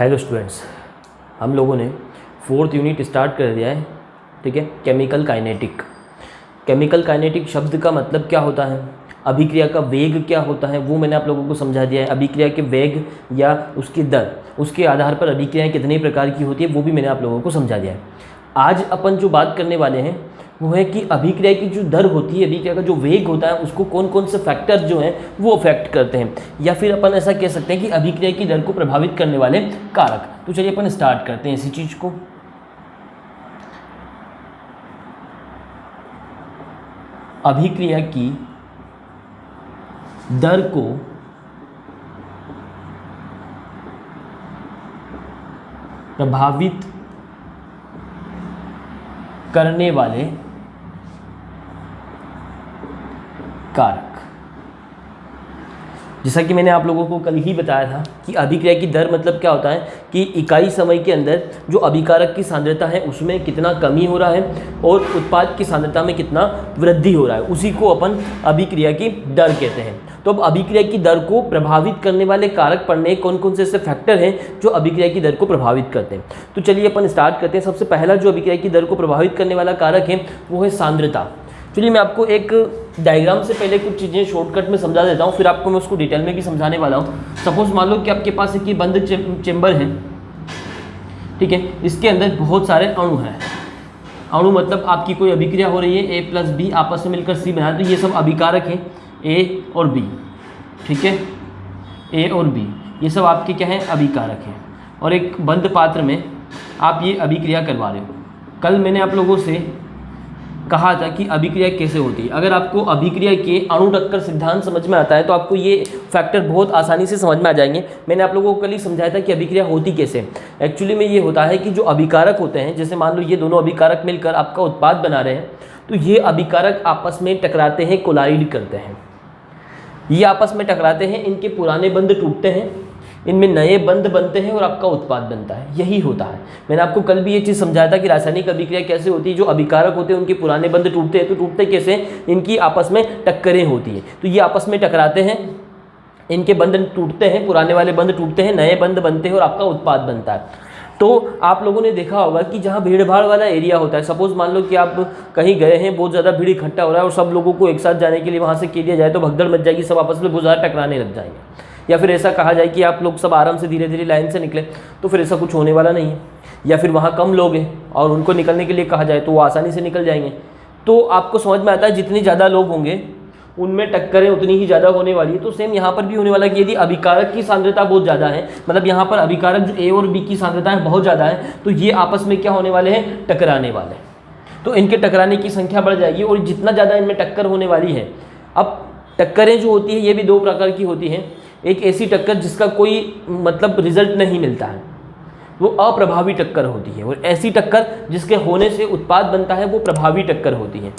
Hello students, हम लोगों ने 4th यूनिट स्टार्ट कर दिया है। ठीक है, केमिकल काइनेटिक। केमिकल काइनेटिक शब्द का मतलब क्या होता है, अभिक्रिया का वेग क्या होता है वो मैंने आप लोगों को समझा दिया है। अभिक्रिया के वेग या उसकी दर, उसके आधार पर अभिक्रियाएँ कितने प्रकार की होती है वो भी मैंने आप लोगों को समझा दिया है। आज अपन जो बात करने वाले हैं वो है कि अभिक्रिया की जो दर होती है, अभिक्रिया का जो वेग होता है, उसको कौन कौन से फैक्टर जो हैं वो अफेक्ट करते हैं, या फिर अपन ऐसा कह सकते हैं कि अभिक्रिया की दर को प्रभावित करने वाले कारक। तो चलिए अपन स्टार्ट करते हैं इसी चीज़ को। अभिक्रिया की दर को प्रभावित करने वाले कारक, जैसा कि मैंने आप लोगों को कल ही बताया था कि अभिक्रिया की दर मतलब क्या होता है कि इकाई समय के अंदर जो अभिकारक की सांद्रता है उसमें कितना कमी हो रहा है और उत्पाद की सांद्रता में कितना वृद्धि हो रहा है, उसी को अपन अभिक्रिया की दर कहते हैं। तो अब अभिक्रिया की दर को प्रभावित करने वाले कारक पढ़ने कौन कौन से ऐसे फैक्टर हैं जो अभिक्रिया की दर को प्रभावित करते हैं। तो चलिए अपन स्टार्ट करते हैं। सबसे पहला जो अभिक्रिया की दर को प्रभावित करने वाला कारक है वो है सांद्रता। चलिए मैं आपको एक डायग्राम से पहले कुछ चीज़ें शॉर्टकट में समझा देता हूँ, फिर आपको मैं उसको डिटेल में भी समझाने वाला हूँ। सपोज मान लो कि आपके पास एक बंद चेम्बर है, ठीक है, इसके अंदर बहुत सारे अणु हैं। अणु मतलब आपकी कोई अभिक्रिया हो रही है, A+B आपस में मिलकर C बना, तो ये सब अभिकारक हैं, A और B, ठीक है, A और B ये सब आपके क्या हैं, अभिकारक हैं। और एक बंद पात्र में आप ये अभिक्रिया करवा रहे हो। कल मैंने आप लोगों से कहा था कि अभिक्रिया कैसे होती है। अगर आपको अभिक्रिया के अणु टक्कर सिद्धांत समझ में आता है तो आपको ये फैक्टर बहुत आसानी से समझ में आ जाएंगे। मैंने आप लोगों को कल ही समझाया था कि अभिक्रिया होती कैसे। एक्चुअली में ये होता है कि जो अभिकारक होते हैं, जैसे मान लो ये दोनों अभिकारक मिलकर आपका उत्पाद बना रहे हैं, तो ये अभिकारक आपस में टकराते हैं, कोलाइड करते हैं, ये आपस में टकराते हैं, इनके पुराने बंध टूटते हैं, इनमें नए बंध बनते हैं और आपका उत्पाद बनता है। यही होता है। मैंने आपको कल भी ये चीज़ समझाया था कि रासायनिक अभिक्रिया कैसे होती है। जो अभिकारक होते हैं उनके पुराने बंध टूटते हैं, तो टूटते कैसे, इनकी आपस में टक्करें होती हैं, तो ये आपस में टकराते हैं, इनके बंध टूटते हैं, पुराने वाले बंध टूटते हैं, नए बंध बनते हैं और आपका उत्पाद बनता है। तो आप लोगों ने देखा होगा कि जहाँ भीड़ भाड़ वाला एरिया होता है, सपोज मान लो कि आप कहीं गए हैं, बहुत ज़्यादा भीड़ इकट्ठा हो रहा है और सब लोगों को एक साथ जाने के लिए वहाँ से कह दिया जाए तो भगदड़ मच जाएगी, सब आपस में बहुत ज़्यादा टकराने लग जाएंगे। या फिर ऐसा कहा जाए कि आप लोग सब आराम से धीरे धीरे लाइन से निकले, तो फिर ऐसा कुछ होने वाला नहीं है। या फिर वहाँ कम लोग हैं और उनको निकलने के लिए कहा जाए तो वो आसानी से निकल जाएंगे। तो आपको समझ में आता है जितने ज़्यादा लोग होंगे उनमें टक्करें उतनी ही ज़्यादा होने वाली है। तो सेम यहाँ पर भी होने वाला है कि यदि अभिकारक की सांद्रता बहुत ज़्यादा है, मतलब यहाँ पर अभिकारक जो A और B की सांद्रता है बहुत ज़्यादा है, तो ये आपस में क्या होने वाले हैं, टकराने वाले हैं। तो इनके टकराने की संख्या बढ़ जाएगी और जितना ज़्यादा इनमें टक्कर होने वाली है। अब टक्करें जो होती है ये भी दो प्रकार की होती हैं। एक ऐसी टक्कर जिसका कोई मतलब रिजल्ट नहीं मिलता है, वो अप्रभावी टक्कर होती है, और ऐसी टक्कर जिसके होने से उत्पाद बनता है वो प्रभावी टक्कर होती है।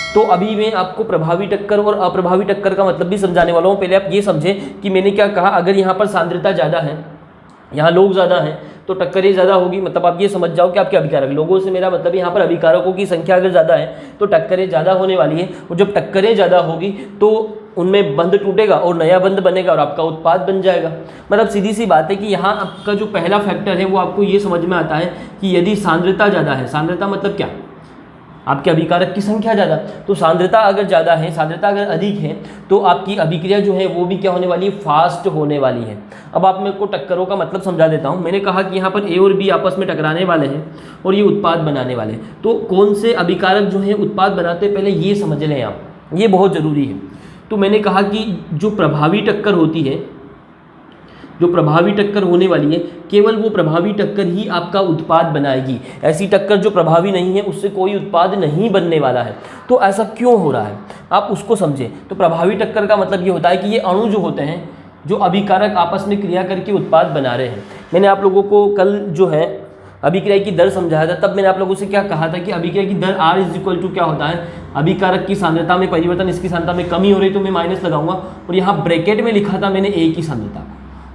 तो अभी मैं आपको प्रभावी टक्कर और अप्रभावी टक्कर का मतलब भी समझाने वाला हूँ। पहले आप ये समझें कि मैंने क्या कहा। अगर यहाँ पर सांद्रता ज़्यादा है, यहाँ लोग ज़्यादा हैं, तो टक्करें ज़्यादा होगी। मतलब आप ये समझ जाओ कि आपके अभिकारक, लोगों से मेरा मतलब यहाँ पर अभिकारकों की संख्या अगर ज़्यादा है तो टक्करें ज़्यादा होने वाली है, और जब टक्करें ज़्यादा होगी तो उनमें बंध टूटेगा और नया बंध बनेगा और आपका उत्पाद बन जाएगा। मतलब सीधी सी बात है कि यहाँ आपका जो पहला फैक्टर है वो आपको ये समझ में आता है कि यदि सांद्रता ज़्यादा है, सांद्रता मतलब क्या, आपके अभिकारक की संख्या ज़्यादा, तो सांद्रता अगर ज़्यादा है, सांद्रता अगर अधिक है, तो आपकी अभिक्रिया जो है वो भी क्या होने वाली है, फास्ट होने वाली है। अब आप मेरे को टक्करों का मतलब समझा देता हूँ। मैंने कहा कि यहाँ पर A और B आपस में टकराने वाले हैं और ये उत्पाद बनाने वाले हैं। तो कौन से अभिकारक जो है उत्पाद बनाते हैं, पहले ये समझ लें आप, ये बहुत ज़रूरी है। तो मैंने कहा कि जो प्रभावी टक्कर होती है, जो प्रभावी टक्कर होने वाली है, केवल वो प्रभावी टक्कर ही आपका उत्पाद बनाएगी। ऐसी टक्कर जो प्रभावी नहीं है उससे कोई उत्पाद नहीं बनने वाला है। तो ऐसा क्यों हो रहा है आप उसको समझें। तो प्रभावी टक्कर का मतलब ये होता है कि ये अणु जो होते हैं, जो अभिकारक आपस में क्रिया करके उत्पाद बना रहे हैं। मैंने आप लोगों को कल जो है अभिक्रिया की दर समझाया था, तब मैंने आप लोगों से क्या कहा था कि अभिक्रिया की दर R = क्या होता है, अभिकारक की सांद्रता में परिवर्तन, इसकी सांद्रता में कमी हो रही तो मैं माइनस लगाऊंगा, और यहाँ ब्रैकेट में लिखा था मैंने A की सांद्रता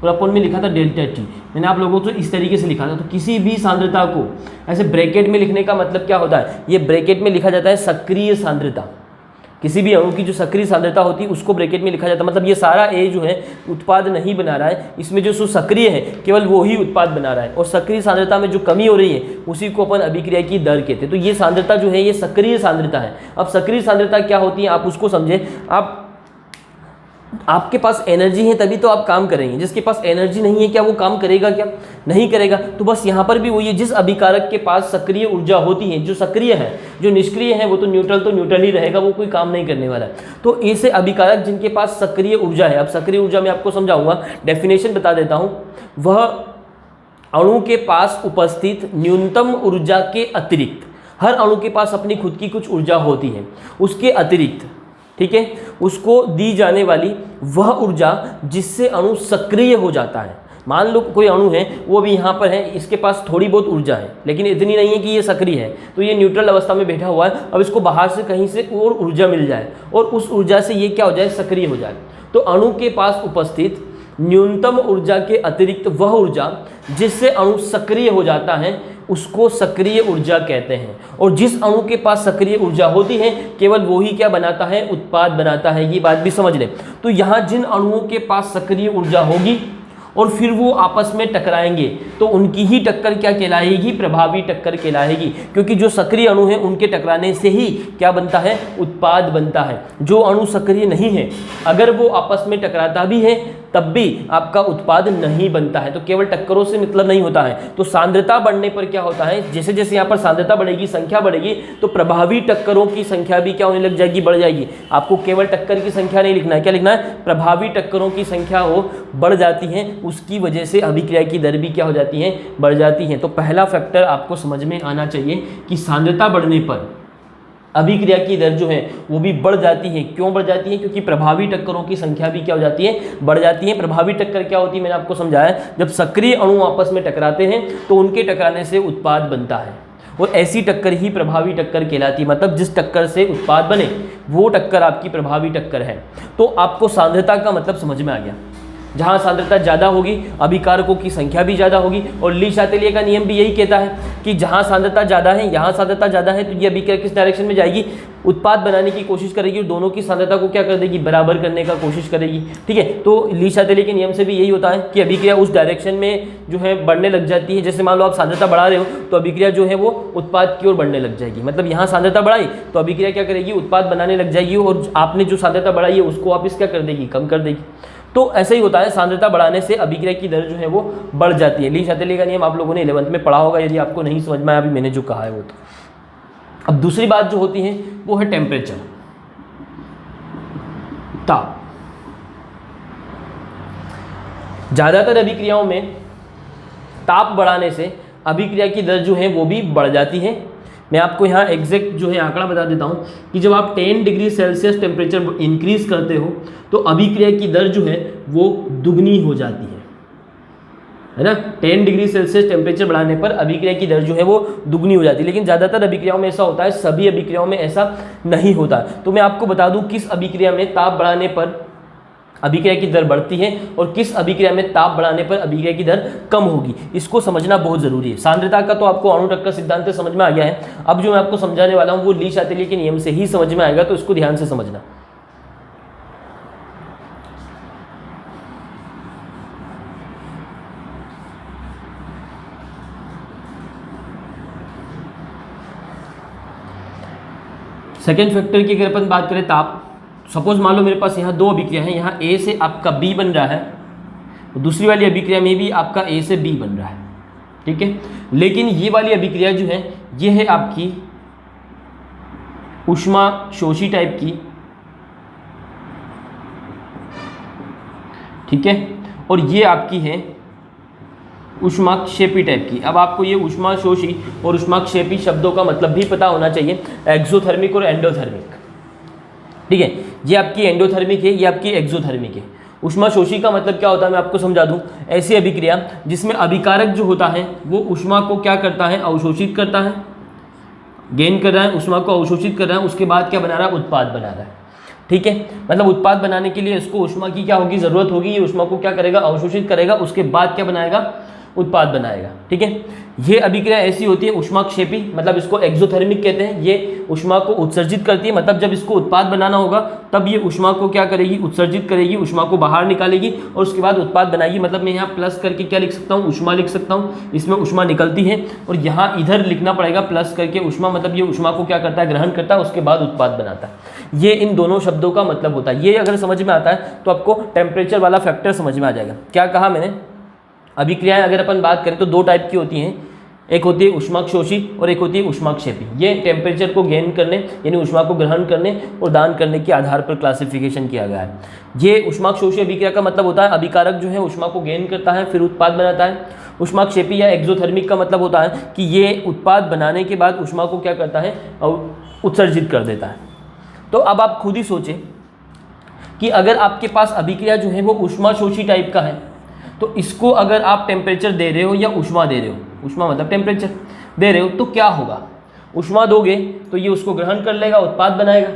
और अपन में लिखा था ΔT। मैंने आप लोगों को इस तरीके से लिखा था। तो किसी भी सांद्रता को ऐसे ब्रैकेट में लिखने का मतलब क्या होता है, ये ब्रैकेट में लिखा जाता है सक्रिय सांद्रता। किसी भी अणु की जो सक्रिय सांद्रता होती है उसको ब्रैकेट में लिखा जाता है। मतलब ये सारा ए जो है उत्पाद नहीं बना रहा है, इसमें जो सक्रिय है केवल वो ही उत्पाद बना रहा है, और सक्रिय सांद्रता में जो कमी हो रही है उसी को अपन अभिक्रिया की दर कहते हैं। तो ये सांद्रता जो है ये सक्रिय सांद्रता है। अब सक्रिय सांद्रता क्या होती है आप उसको समझे। आपके पास एनर्जी है तभी तो आप काम करेंगे, जिसके पास एनर्जी नहीं है क्या वो काम करेगा, क्या नहीं करेगा। तो बस यहाँ पर भी वही है, जिस अभिकारक के पास सक्रिय ऊर्जा होती है, जो सक्रिय है, जो निष्क्रिय है वो तो न्यूट्रल ही रहेगा, वो कोई काम नहीं करने वाला है। तो ऐसे अभिकारक जिनके पास सक्रिय ऊर्जा है, अब सक्रिय ऊर्जा मैं आपको समझाऊंगा, डेफिनेशन बता देता हूँ। वह अणु के पास उपस्थित न्यूनतम ऊर्जा के अतिरिक्त, हर अणु के पास अपनी खुद की कुछ ऊर्जा होती है, उसके अतिरिक्त, ठीक है, उसको दी जाने वाली वह ऊर्जा जिससे अणु सक्रिय हो जाता है। मान लो कोई अणु है, वो भी यहाँ पर है, इसके पास थोड़ी बहुत ऊर्जा है लेकिन इतनी नहीं है कि ये सक्रिय है, तो ये न्यूट्रल अवस्था में बैठा हुआ है। अब इसको बाहर से कहीं से और ऊर्जा मिल जाए और उस ऊर्जा से ये क्या हो जाए, सक्रिय हो जाए। तो अणु के पास उपस्थित न्यूनतम ऊर्जा के अतिरिक्त वह ऊर्जा जिससे अणु सक्रिय हो जाता है उसको सक्रिय ऊर्जा कहते हैं। और जिस अणु के पास सक्रिय ऊर्जा होती है केवल वो ही क्या बनाता है, उत्पाद बनाता है। ये बात भी समझ लें। तो यहाँ जिन अणुओं के पास सक्रिय ऊर्जा होगी और फिर वो आपस में टकराएंगे तो उनकी ही टक्कर क्या कहलाएगी, प्रभावी टक्कर कहलाएगी। क्योंकि जो सक्रिय अणु है उनके टकराने से ही क्या बनता है, उत्पाद बनता है। जो अणु सक्रिय नहीं है अगर वो आपस में टकराता भी है तब भी आपका उत्पाद नहीं बनता है। तो केवल टक्करों से मतलब नहीं होता है। तो सांद्रता बढ़ने पर क्या होता है, जैसे जैसे यहाँ पर सांद्रता बढ़ेगी, संख्या बढ़ेगी, तो प्रभावी टक्करों की संख्या भी क्या होने लग जाएगी, बढ़ जाएगी। आपको केवल टक्कर की संख्या नहीं लिखना है, क्या लिखना है, प्रभावी टक्करों की संख्या वो बढ़ जाती है, उसकी वजह से अभिक्रिया की दर भी क्या हो जाती है, बढ़ जाती है। तो पहला फैक्टर आपको समझ में आना चाहिए कि सांद्रता बढ़ने पर अभिक्रिया की दर जो है वो भी बढ़ जाती है। क्यों बढ़ जाती है, क्योंकि प्रभावी टक्करों की संख्या भी क्या हो जाती है, बढ़ जाती है। प्रभावी टक्कर क्या होती है, मैंने आपको समझाया, जब सक्रिय अणु आपस में टकराते हैं तो उनके टकराने से उत्पाद बनता है और ऐसी टक्कर ही प्रभावी टक्कर कहलाती है। मतलब जिस टक्कर से उत्पाद बने वो टक्कर आपकी प्रभावी टक्कर है। तो आपको सांद्रता का मतलब समझ में आ गया। जहाँ सांद्रता ज़्यादा होगी अभिकारकों की संख्या भी ज़्यादा होगी। और ली शातेलिए का नियम भी यही कहता है कि जहाँ सांद्रता ज़्यादा है, यहाँ सांद्रता ज़्यादा है, तो ये अभिक्रिया किस डायरेक्शन में जाएगी, उत्पाद बनाने की कोशिश करेगी और दोनों की सांद्रता को क्या कर देगी, बराबर करने का कोशिश करेगी। ठीक है, तो ली शातेलिए के नियम से भी यही होता है कि अभिक्रिया उस डायरेक्शन में जो है बढ़ने लग जाती है। जैसे मान लो आप सांद्रता बढ़ा रहे हो तो अभिक्रिया जो है वो उत्पाद की ओर बढ़ने लग जाएगी। मतलब यहाँ सांद्रता बढ़ाई तो अभिक्रिया क्या करेगी, उत्पाद बनाने लग जाएगी और आपने जो सांद्रता बढ़ाई है उसको वापस क्या कर देगी, कम कर देगी। तो ऐसे ही होता है, सांद्रता बढ़ाने से अभिक्रिया की दर जो है वो बढ़ जाती है। ली शातेलिए का नियम आप लोगों ने 11th में पढ़ा होगा, यदि आपको नहीं समझ में आया अभी मैंने जो कहा है वो। तो अब दूसरी बात जो होती है वो है टेम्परेचर, ताप। ज़्यादातर अभिक्रियाओं में ताप बढ़ाने से अभिक्रिया की दर जो है वो भी बढ़ जाती है। मैं आपको यहाँ एग्जैक्ट जो है आंकड़ा बता देता हूँ कि जब आप 10 डिग्री सेल्सियस टेम्परेचर इंक्रीज करते हो तो अभिक्रिया की दर जो है वो दुगनी हो जाती है ना। 10 डिग्री सेल्सियस टेम्परेचर बढ़ाने पर अभिक्रिया की दर जो है वो दुगनी हो जाती है। लेकिन ज़्यादातर अभिक्रियाओं में ऐसा होता है, सभी अभिक्रियाओं में ऐसा नहीं होता। तो मैं आपको बता दूँ किस अभिक्रिया में ताप बढ़ाने पर अभिक्रिया की दर बढ़ती है और किस अभिक्रिया में ताप बढ़ाने पर अभिक्रिया की दर कम होगी, इसको समझना बहुत जरूरी है। सांद्रता का तो आपको अणु टक्कर सिद्धांत समझ में आ गया है। अब जो मैं आपको समझाने वाला हूँ वो ली शातेलिए के नियम से ही समझ में आएगा, तो इसको ध्यान से समझना। सेकेंड फैक्टर की अगर अपन बात करें ताप, सपोज मान लो मेरे पास यहाँ दो अभिक्रिया है, यहाँ ए से आपका बी बन रहा है, दूसरी वाली अभिक्रिया में भी आपका ए से बी बन रहा है, ठीक है। लेकिन ये वाली अभिक्रिया जो है ये है आपकी ऊष्मा शोषी टाइप की, ठीक है, और ये आपकी है ऊष्माक्षेपी टाइप की। अब आपको ये ऊष्माशोषी और ऊष्माक्षेपी शब्दों का मतलब भी पता होना चाहिए, एक्सोथर्मिक और एंडोथर्मिक, ठीक है। ये आपकी एंडोथर्मिक है, ये आपकी एक्सोथर्मिक है। ऊष्माशोषी का मतलब क्या होता है मैं आपको समझा दूं, ऐसी अभिक्रिया जिसमें अभिकारक जो होता है वो ऊष्मा को क्या करता है, अवशोषित करता है, गेन कर रहा है, ऊष्मा को अवशोषित कर रहा है, उसके बाद क्या बना रहा है, उत्पाद बना रहा है, ठीक है। मतलब उत्पाद बनाने के लिए इसको ऊष्मा की क्या होगी, जरूरत होगी, ये ऊष्मा को क्या करेगा, अवशोषित करेगा, उसके बाद क्या बनाएगा, उत्पाद बनाएगा। ठीक है, ये अभिक्रिया ऐसी होती है ऊष्माक्षेपी, मतलब इसको एक्सोथर्मिक कहते हैं। ये ऊष्मा को उत्सर्जित करती है, मतलब जब इसको उत्पाद बनाना होगा तब ये ऊष्मा को क्या करेगी, उत्सर्जित करेगी, ऊष्मा को बाहर निकालेगी और उसके बाद उत्पाद बनाएगी। मतलब मैं यहाँ प्लस करके क्या लिख सकता हूँ, ऊष्मा लिख सकता हूँ, इसमें ऊष्मा निकलती है, और यहाँ इधर लिखना पड़ेगा प्लस करके ऊष्मा, मतलब ये ऊष्मा को क्या करता है, ग्रहण करता है, उसके बाद उत्पाद बनाता है। ये इन दोनों शब्दों का मतलब होता है। ये अगर समझ में आता है तो आपको टेम्परेचर वाला फैक्टर समझ में आ जाएगा। क्या कहा मैंने, अभिक्रियाएं अगर अपन बात करें तो दो टाइप की होती हैं, एक होती है ऊष्माक्षोषी और एक होती है ऊष्माक्षेपी। ये टेम्परेचर को गेन करने यानी ऊष्मा को ग्रहण करने और दान करने के आधार पर क्लासिफिकेशन किया गया है। ये ऊष्माक्षोषी अभिक्रिया का मतलब होता है अभिकारक जो है ऊष्मा को गेन करता है फिर उत्पाद बनाता है। ऊष्माक्षेपी या एक्सोथर्मिक का मतलब होता है कि ये उत्पाद बनाने के बाद ऊष्मा को क्या करता है, उत्सर्जित कर देता है। तो अब आप खुद ही सोचें कि अगर आपके पास अभिक्रिया जो है वो ऊष्माशोषी टाइप का है तो इसको अगर आप टेम्परेचर दे रहे हो या ऊष्मा दे रहे हो, ऊष्मा मतलब टेम्परेचर दे रहे हो, तो क्या होगा, ऊष्मा दोगे तो ये उसको ग्रहण कर लेगा, उत्पाद बनाएगा।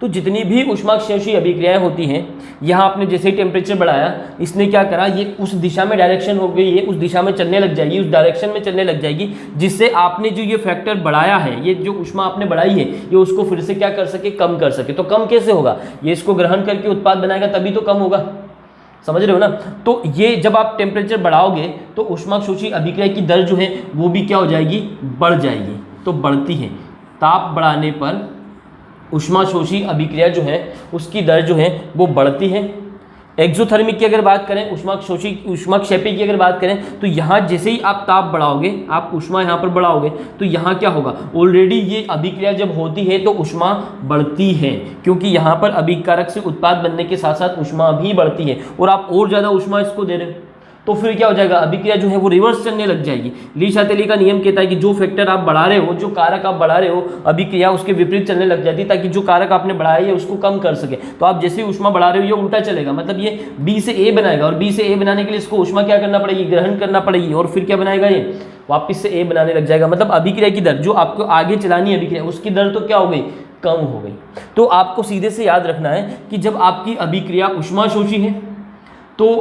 तो जितनी भी ऊष्माक्षेपी अभिक्रियाएं होती हैं, यहाँ आपने जैसे ही टेम्परेचर बढ़ाया, इसने क्या करा, ये उस दिशा में डायरेक्शन हो गई, ये उस दिशा में चलने लग जाएगी, उस डायरेक्शन में चलने लग जाएगी, जिससे आपने जो ये फैक्टर बढ़ाया है, ये जो ऊष्मा आपने बढ़ाई है, ये उसको फिर से क्या कर सके, कम कर सके। तो कम कैसे होगा, ये इसको ग्रहण करके उत्पाद बनाएगा तभी तो कम होगा, समझ रहे हो ना। तो ये जब आप टेम्परेचर बढ़ाओगे तो ऊष्माक्षोषी अभिक्रिया की दर जो है वो भी क्या हो जाएगी, बढ़ जाएगी। तो बढ़ती है, ताप बढ़ाने पर ऊष्माशोषी अभिक्रिया जो है उसकी दर जो है वो बढ़ती है। एक्सोथर्मिक की अगर बात करें, ऊष्माक्षेपी की अगर बात करें, तो यहाँ जैसे ही आप ताप बढ़ाओगे, आप ऊष्मा यहाँ पर बढ़ाओगे, तो यहाँ क्या होगा, ऑलरेडी ये अभिक्रिया जब होती है तो ऊष्मा बढ़ती है, क्योंकि यहाँ पर अभिकारक से उत्पाद बनने के साथ साथ ऊष्मा भी बढ़ती है और आप और ज़्यादा ऊष्मा इसको दे रहे हो, तो फिर क्या हो जाएगा, अभिक्रिया जो है वो रिवर्स चलने लग जाएगी। ली शातेली का नियम कहता है कि जो फैक्टर आप बढ़ा रहे हो, जो कारक आप बढ़ा रहे हो, अभिक्रिया उसके विपरीत चलने लग जाती है, ताकि जो कारक आपने बढ़ाया है उसको कम कर सके। तो आप जैसे ही ऊष्मा बढ़ा रहे हो ये उल्टा चलेगा, मतलब ये बी से ए बनाएगा, और बी से ए बनाने के लिए इसको ऊष्मा क्या करना पड़ेगी, ग्रहण करना पड़ेगी, और फिर क्या बनाएगा, ये वापस से ए बनाने लग जाएगा। मतलब अभिक्रिया की दर जो आपको आगे चलानी है अभिक्रिया, उसकी दर तो क्या हो गई, कम हो गई। तो आपको सीधे से याद रखना है कि जब आपकी अभिक्रिया ऊष्माशोषी है तो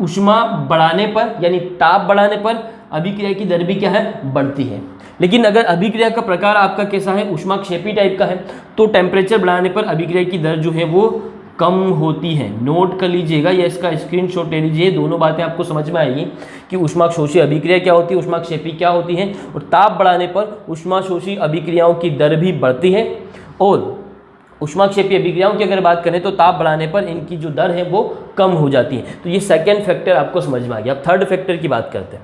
ऊष्मा बढ़ाने पर यानी ताप बढ़ाने पर अभिक्रिया की दर भी क्या है, बढ़ती है। लेकिन अगर अभिक्रिया का प्रकार आपका कैसा है, ऊष्माक्षेपी टाइप का है, तो टेम्परेचर बढ़ाने पर अभिक्रिया की दर जो है वो कम होती है। नोट कर लीजिएगा या इसका स्क्रीनशॉट ले लीजिए, दोनों बातें आपको समझ में आएगी कि ऊष्माक्षोषी अभिक्रिया क्या होती है, ऊष्माक्षेपी क्या होती है, और ताप बढ़ाने पर ऊष्माशोषी अभिक्रियाओं की दर भी बढ़ती है। और ऊष्माक्षेपी अभिक्रियाओं की अगर बात करें तो ताप बढ़ाने पर इनकी जो दर है वो कम हो जाती है। तो ये सेकंड फैक्टर आपको समझ में आ गया। अब थर्ड फैक्टर की बात करते हैं।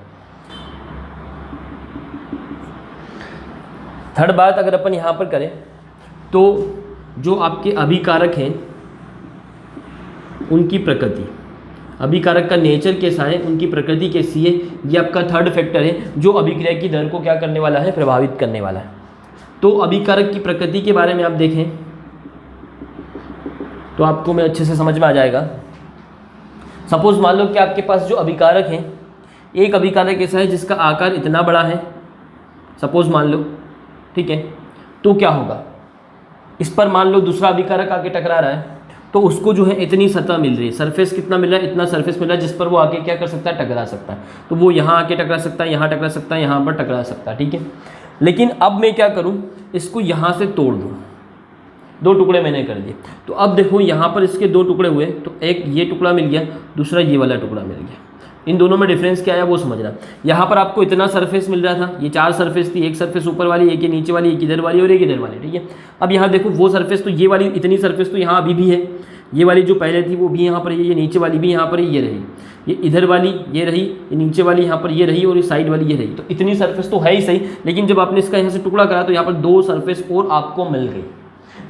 थर्ड बात अगर अपन यहाँ पर करें तो जो आपके अभिकारक हैं उनकी प्रकृति, अभिकारक का नेचर कैसा है, उनकी प्रकृति कैसी है, ये आपका थर्ड फैक्टर है जो अभिक्रिया की दर को क्या करने वाला है, प्रभावित करने वाला है। तो अभिकारक की प्रकृति के बारे में आप देखें तो आपको मैं अच्छे से समझ में आ जाएगा। सपोज मान लो कि आपके पास जो अभिकारक हैं, एक अभिकारक ऐसा है जिसका आकार इतना बड़ा है, सपोज मान लो, ठीक है, तो क्या होगा, इस पर मान लो दूसरा अभिकारक आके टकरा रहा है, तो उसको जो है इतनी सतह मिल रही है, सरफेस कितना मिल रहा है, इतना सरफेस मिल रहा है जिस पर वो आके क्या कर सकता है, टकरा सकता है। तो वो यहाँ आके टकरा सकता है, यहाँ टकरा सकता है, यहाँ पर टकरा सकता है, ठीक है। लेकिन अब मैं क्या करूँ, इसको यहाँ से तोड़ दूँ, दो टुकड़े मैंने कर दिए। तो अब देखो यहाँ पर इसके दो टुकड़े हुए, तो एक ये टुकड़ा मिल गया, दूसरा ये वाला टुकड़ा मिल गया। इन दोनों में डिफरेंस क्या है वो समझना। यहाँ पर आपको इतना सरफेस मिल रहा था, ये चार सरफेस थी, एक सरफेस ऊपर वाली, एक ये नीचे वाली, एक इधर वाली और एक इधर वाली, ठीक है। अब यहाँ देखो वो सरफेस, तो ये वाली इतनी सरफेस तो यहाँ अभी भी है, ये वाली जो पहले थी वो भी यहाँ पर है, ये नीचे वाली भी यहाँ पर ये रही, ये इधर वाली ये रही, ये नीचे वाली यहाँ पर ये रही और ये साइड वाली ये रही। तो इतनी सरफेस तो है ही सही, लेकिन जब आपने इसका यहाँ से टुकड़ा करा तो यहाँ पर दो सरफेस और आपको मिल गई।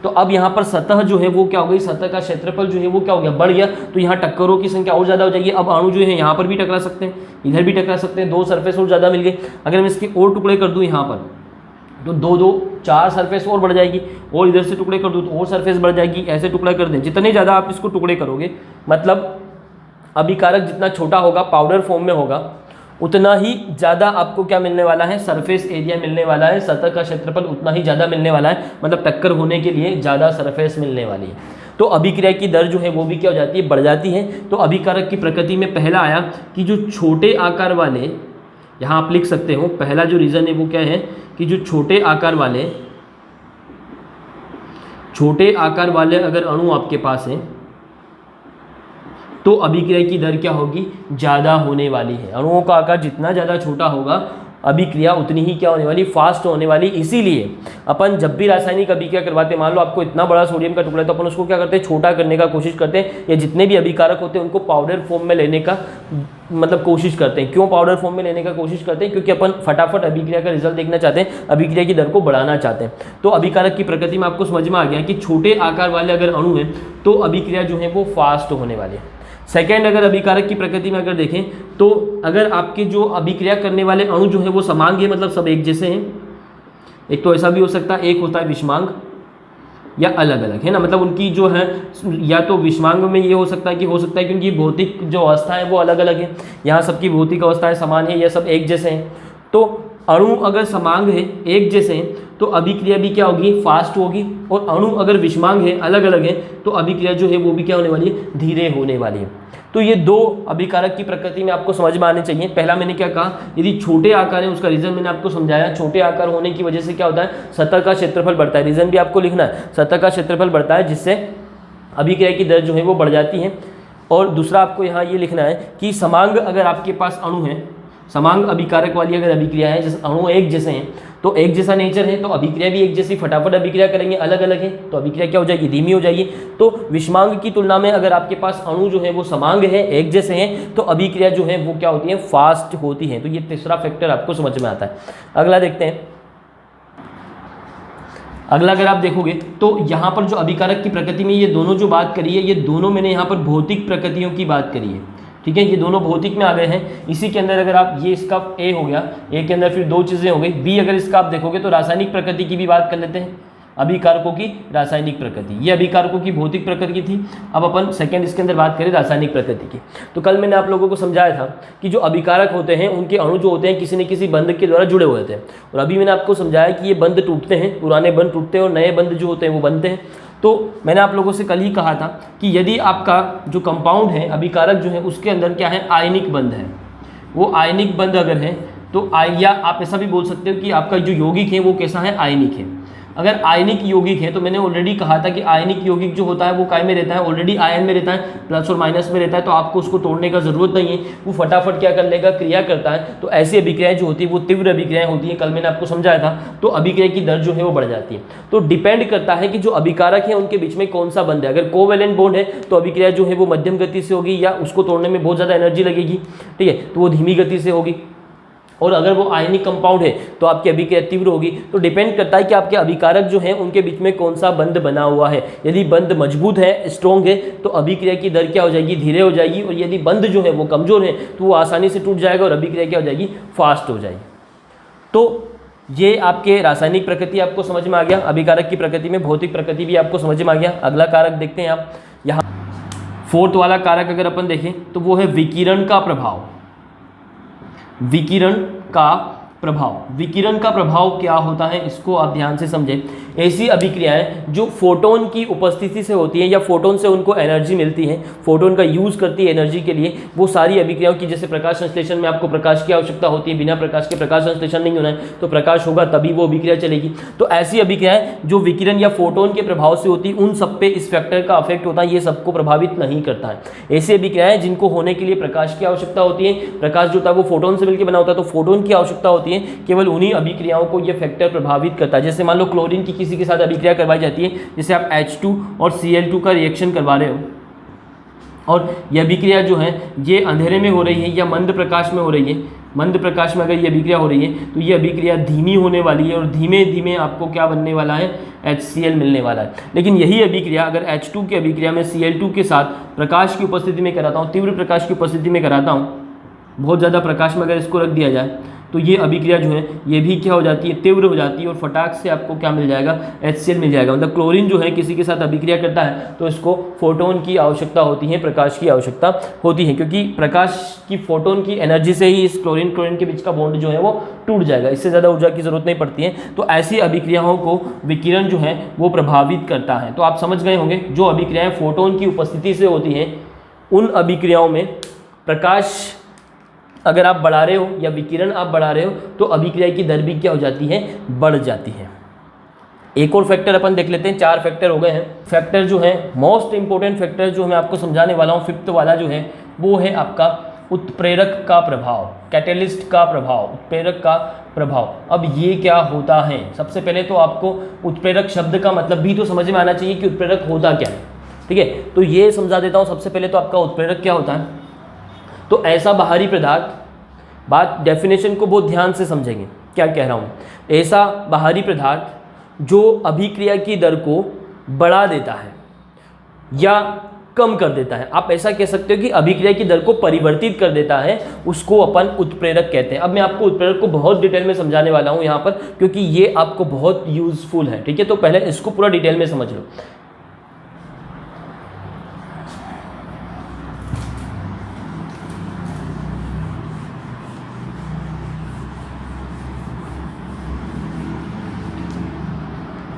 तो अब यहाँ पर सतह जो है वो क्या हो गई, सतह का क्षेत्रफल जो है वो क्या हो गया, बढ़ गया। तो यहाँ टक्करों की संख्या और ज़्यादा हो जाएगी। अब अणु जो है यहाँ पर भी टकरा सकते हैं, इधर भी टकरा सकते हैं, दो सरफेस और ज़्यादा मिल गई। अगर मैं इसके और टुकड़े कर दूँ यहाँ पर तो दो दो चार सरफेस और बढ़ जाएगी, और इधर से टुकड़े कर दूँ तो और सरफेस बढ़ जाएगी। ऐसे टुकड़ा कर दें, जितने ज़्यादा आप इसको टुकड़े करोगे, मतलब अभिकारक जितना छोटा होगा, पाउडर फॉर्म में होगा, उतना ही ज़्यादा आपको क्या मिलने वाला है, सरफेस एरिया मिलने वाला है, सतह का क्षेत्रफल उतना ही ज़्यादा मिलने वाला है, मतलब टक्कर होने के लिए ज़्यादा सरफेस मिलने वाली है। तो अभिक्रिया की दर जो है वो भी क्या हो जाती है, बढ़ जाती है। तो अभिकारक की प्रकृति में पहला आया कि जो छोटे आकार वाले यहाँ आप लिख सकते हो पहला जो रीज़न है वो क्या है कि जो छोटे आकार वाले अगर अणु आपके पास हैं तो अभिक्रिया की दर क्या होगी, ज़्यादा होने वाली है। अणुओं का आकार जितना ज़्यादा छोटा होगा अभिक्रिया उतनी ही क्या होने वाली, फास्ट होने वाली। इसीलिए अपन जब भी रासायनिक अभिक्रिया करवाते हैं, मान लो आपको इतना बड़ा सोडियम का टुकड़ा है तो अपन उसको क्या करते हैं, छोटा करने का कोशिश करते हैं, या जितने भी अभिकारक होते हैं उनको पाउडर फॉर्म में लेने का मतलब कोशिश करते हैं। क्यों पाउडर फॉर्म में लेने का कोशिश करते हैं, क्योंकि अपन फटाफट अभिक्रिया का रिजल्ट देखना चाहते हैं, अभिक्रिया की दर को बढ़ाना चाहते हैं। तो अभिकारक की प्रकृति में आपको समझ में आ गया कि छोटे आकार वाले अगर अणु हैं तो अभिक्रिया जो है वो फास्ट होने वाली है। सेकेंड, अगर अभिकारक की प्रकृति में अगर देखें तो अगर आपके जो अभिक्रिया करने वाले अणु जो है वो समांग है, मतलब सब एक जैसे हैं, एक तो ऐसा भी हो सकता है, एक होता है विषमांग या अलग अलग, है ना, मतलब उनकी जो है या तो विषमांग में ये हो सकता है कि उनकी भौतिक जो अवस्था है वो अलग अलग है, यहाँ सबकी भौतिक अवस्थाएं समान है या सब एक जैसे हैं। तो अणु अगर समांग है, एक जैसे हैं, तो अभिक्रिया भी क्या होगी, फास्ट होगी, और अणु अगर विषमांग है, अलग अलग है, तो अभिक्रिया जो है वो भी क्या होने वाली है, धीरे होने वाली है। तो ये दो अभिकारक की प्रकृति में आपको समझ में आने चाहिए। पहला मैंने क्या कहा, यदि छोटे आकार है उसका रीजन मैंने आपको समझाया, छोटे आकार होने की वजह से क्या होता है, सतह का क्षेत्रफल बढ़ता है, रीजन भी आपको लिखना है, सतह का क्षेत्रफल बढ़ता है जिससे अभिक्रिया की दर जो है वो बढ़ जाती है। और दूसरा आपको यहाँ ये लिखना है कि समांग अगर आपके पास अणु है, समांग अभिकारक वाली अगर अभिक्रिया है, जैसे अणु एक जैसे हैं तो एक जैसा नेचर है, तो अभिक्रिया भी एक जैसी फटाफट अभिक्रिया करेंगे, अलग अलग है तो अभिक्रिया क्या हो जाएगी, धीमी हो जाएगी। तो विषमांग की तुलना में अगर आपके पास अणु जो है वो समांग है, एक जैसे हैं, तो अभिक्रिया जो है वो क्या होती है, फास्ट होती है। तो ये तीसरा फैक्टर आपको समझ में आता है। अगला देखते हैं, अगला अगर आप देखोगे तो यहाँ पर जो अभिकारक की प्रकृति में ये दोनों जो बात करी है, ये दोनों मैंने यहाँ पर भौतिक प्रकृतियों की बात करी है, ठीक है, ये दोनों भौतिक में आ गए हैं। इसी के अंदर अगर आप ये इसका ए हो गया, ए के अंदर फिर दो चीज़ें हो गई, बी अगर इसका आप देखोगे तो रासायनिक प्रकृति की भी बात कर लेते हैं, अभिकारकों की रासायनिक प्रकृति, ये अभिकारकों की भौतिक प्रकृति थी। अब अपन सेकंड इसके अंदर बात करें रासायनिक प्रकृति की। तो कल मैंने आप लोगों को समझाया था कि जो अभिकारक होते हैं उनके अणु जो होते हैं किसी न किसी बंध के द्वारा जुड़े हुए होते हैं, और अभी मैंने आपको समझाया कि ये बंध टूटते हैं, पुराने बंध टूटते हैं और नए बंध जो होते हैं वो बनते हैं। तो मैंने आप लोगों से कल ही कहा था कि यदि आपका जो कंपाउंड है, अभिकारक जो है, उसके अंदर क्या है, आयनिक बंध है, वो आयनिक बंध अगर है तो या आप ऐसा भी बोल सकते हो कि आपका जो यौगिक है वो कैसा है, आयनिक है। अगर आयनिक यौगिक है तो मैंने ऑलरेडी कहा था कि आयनिक यौगिक जो होता है वो काय में रहता है, ऑलरेडी आयन में रहता है, प्लस और माइनस में रहता है, तो आपको उसको तोड़ने का जरूरत नहीं है, वो फटाफट क्या कर लेगा, क्रिया करता है। तो ऐसी अभिक्रियाएं जो होती है वो तीव्र अभिक्रियाएं होती हैं, कल मैंने आपको समझाया था। तो अभिक्रिया की दर जो है वो बढ़ जाती है। तो डिपेंड करता है कि जो अभिकारक है उनके बीच में कौन सा बंध है। अगर कोवेलेंट बॉन्ड है तो अभिक्रिया जो है वो मध्यम गति से होगी या उसको तोड़ने में बहुत ज़्यादा एनर्जी लगेगी, ठीक है, तो वो धीमी गति से होगी। और अगर वो आयनिक कंपाउंड है तो आपकी अभिक्रिया तीव्र होगी। तो डिपेंड करता है कि आपके अभिकारक जो हैं उनके बीच में कौन सा बंध बना हुआ है। यदि बंध मजबूत है, स्ट्रॉन्ग है, तो अभिक्रिया की दर क्या हो जाएगी, धीरे हो जाएगी। और यदि बंध जो है वो कमजोर है तो वो आसानी से टूट जाएगा और अभिक्रिया क्या हो जाएगी, फास्ट हो जाएगी। तो ये आपके रासायनिक प्रकृति आपको समझ में आ गया, अभिकारक की प्रकृति में भौतिक प्रकृति भी आपको समझ में आ गया। अगला कारक देखते हैं आप, यहाँ फोर्थ वाला कारक अगर अपन देखें तो वो है विकिरण का प्रभाव। विकिरण का प्रभाव, विकिरण का प्रभाव क्या होता है इसको आप ध्यान से समझें। ऐसी अभिक्रियाएं जो फोटोन की उपस्थिति से होती हैं या फोटोन से उनको एनर्जी मिलती है, फोटोन का यूज करती है एनर्जी के लिए, वो सारी अभिक्रियाओं की, जैसे प्रकाश संश्लेषण में आपको प्रकाश की आवश्यकता होती है, बिना प्रकाश के प्रकाश संश्लेषण नहीं होना है, तो प्रकाश होगा तभी वो अभिक्रिया चलेगी। तो ऐसी अभिक्रियाएं जो विकिरण या फोटोन के प्रभाव से होती है, उन सब पे इस फैक्टर का अफेक्ट होता है, ये सबको प्रभावित नहीं करता है। ऐसी अभिक्रियाएं जिनको होने के लिए प्रकाश की आवश्यकता होती है, प्रकाश जो होता है वो फोटोन से मिलकर बना होता है, तो फोटोन की आवश्यकता होती है, केवल उन्हीं अभिक्रियाओं को ये फैक्टर प्रभावित करता है। जैसे मान लो क्लोरीन की किसी के साथ अभिक्रिया करवाई जाती है, जैसे आप H2 और Cl2 का रिएक्शन करवा रहे हो, और यह अभिक्रिया जो है ये अंधेरे में हो रही है या मंद प्रकाश में हो रही है, मंद प्रकाश में अगर ये अभिक्रिया हो रही है तो ये अभिक्रिया धीमी होने वाली है और धीमे धीमे आपको क्या बनने वाला है, HCl मिलने वाला है। लेकिन यही अभिक्रिया अगर H2 की अभिक्रिया में Cl2 के साथ प्रकाश की उपस्थिति में कराता हूँ, तीव्र प्रकाश की उपस्थिति में कराता हूँ, बहुत ज़्यादा प्रकाश में अगर इसको रख दिया जाए तो ये अभिक्रिया जो है ये भी क्या हो जाती है, तीव्र हो जाती है, और फटाक से आपको क्या मिल जाएगा, HCl मिल जाएगा। मतलब क्लोरीन जो है किसी के साथ अभिक्रिया करता है तो इसको फोटोन की आवश्यकता होती है, प्रकाश की आवश्यकता होती है, क्योंकि प्रकाश की फोटोन की एनर्जी से ही इस क्लोरीन के बीच का बॉन्ड जो है वो टूट जाएगा, इससे ज़्यादा ऊर्जा की जरूरत नहीं पड़ती है। तो ऐसी अभिक्रियाओं को विकिरण जो है वो प्रभावित करता है। तो आप समझ गए होंगे जो अभिक्रियाएँ फोटोन की उपस्थिति से होती हैं उन अभिक्रियाओं में प्रकाश अगर आप बढ़ा रहे हो या विकिरण आप बढ़ा रहे हो तो अभिक्रिया की दर भी क्या हो जाती है, बढ़ जाती है। एक और फैक्टर अपन देख लेते हैं, 4 फैक्टर हो गए हैं। फैक्टर जो है मोस्ट इंपॉर्टेंट फैक्टर जो मैं आपको समझाने वाला हूँ, 5th वाला जो है वो है आपका उत्प्रेरक का प्रभाव, कैटेलिस्ट का प्रभाव, उत्प्रेरक का प्रभाव। अब ये क्या होता है, सबसे पहले तो आपको उत्प्रेरक शब्द का मतलब भी तो समझ में आना चाहिए कि उत्प्रेरक होता क्या है, ठीक है। तो ये समझा देता हूँ। सबसे पहले तो आपका उत्प्रेरक क्या होता है, तो ऐसा बाहरी पदार्थ, बात डेफिनेशन को बहुत ध्यान से समझेंगे क्या कह रहा हूँ, ऐसा बाहरी पदार्थ जो अभिक्रिया की दर को बढ़ा देता है या कम कर देता है। आप ऐसा कह सकते हो कि अभिक्रिया की दर को परिवर्तित कर देता है, उसको अपन उत्प्रेरक कहते हैं। अब मैं आपको उत्प्रेरक को बहुत डिटेल में समझाने वाला हूँ यहाँ पर, क्योंकि ये आपको बहुत यूजफुल है, ठीक है। तो पहले इसको पूरा डिटेल में समझ लो।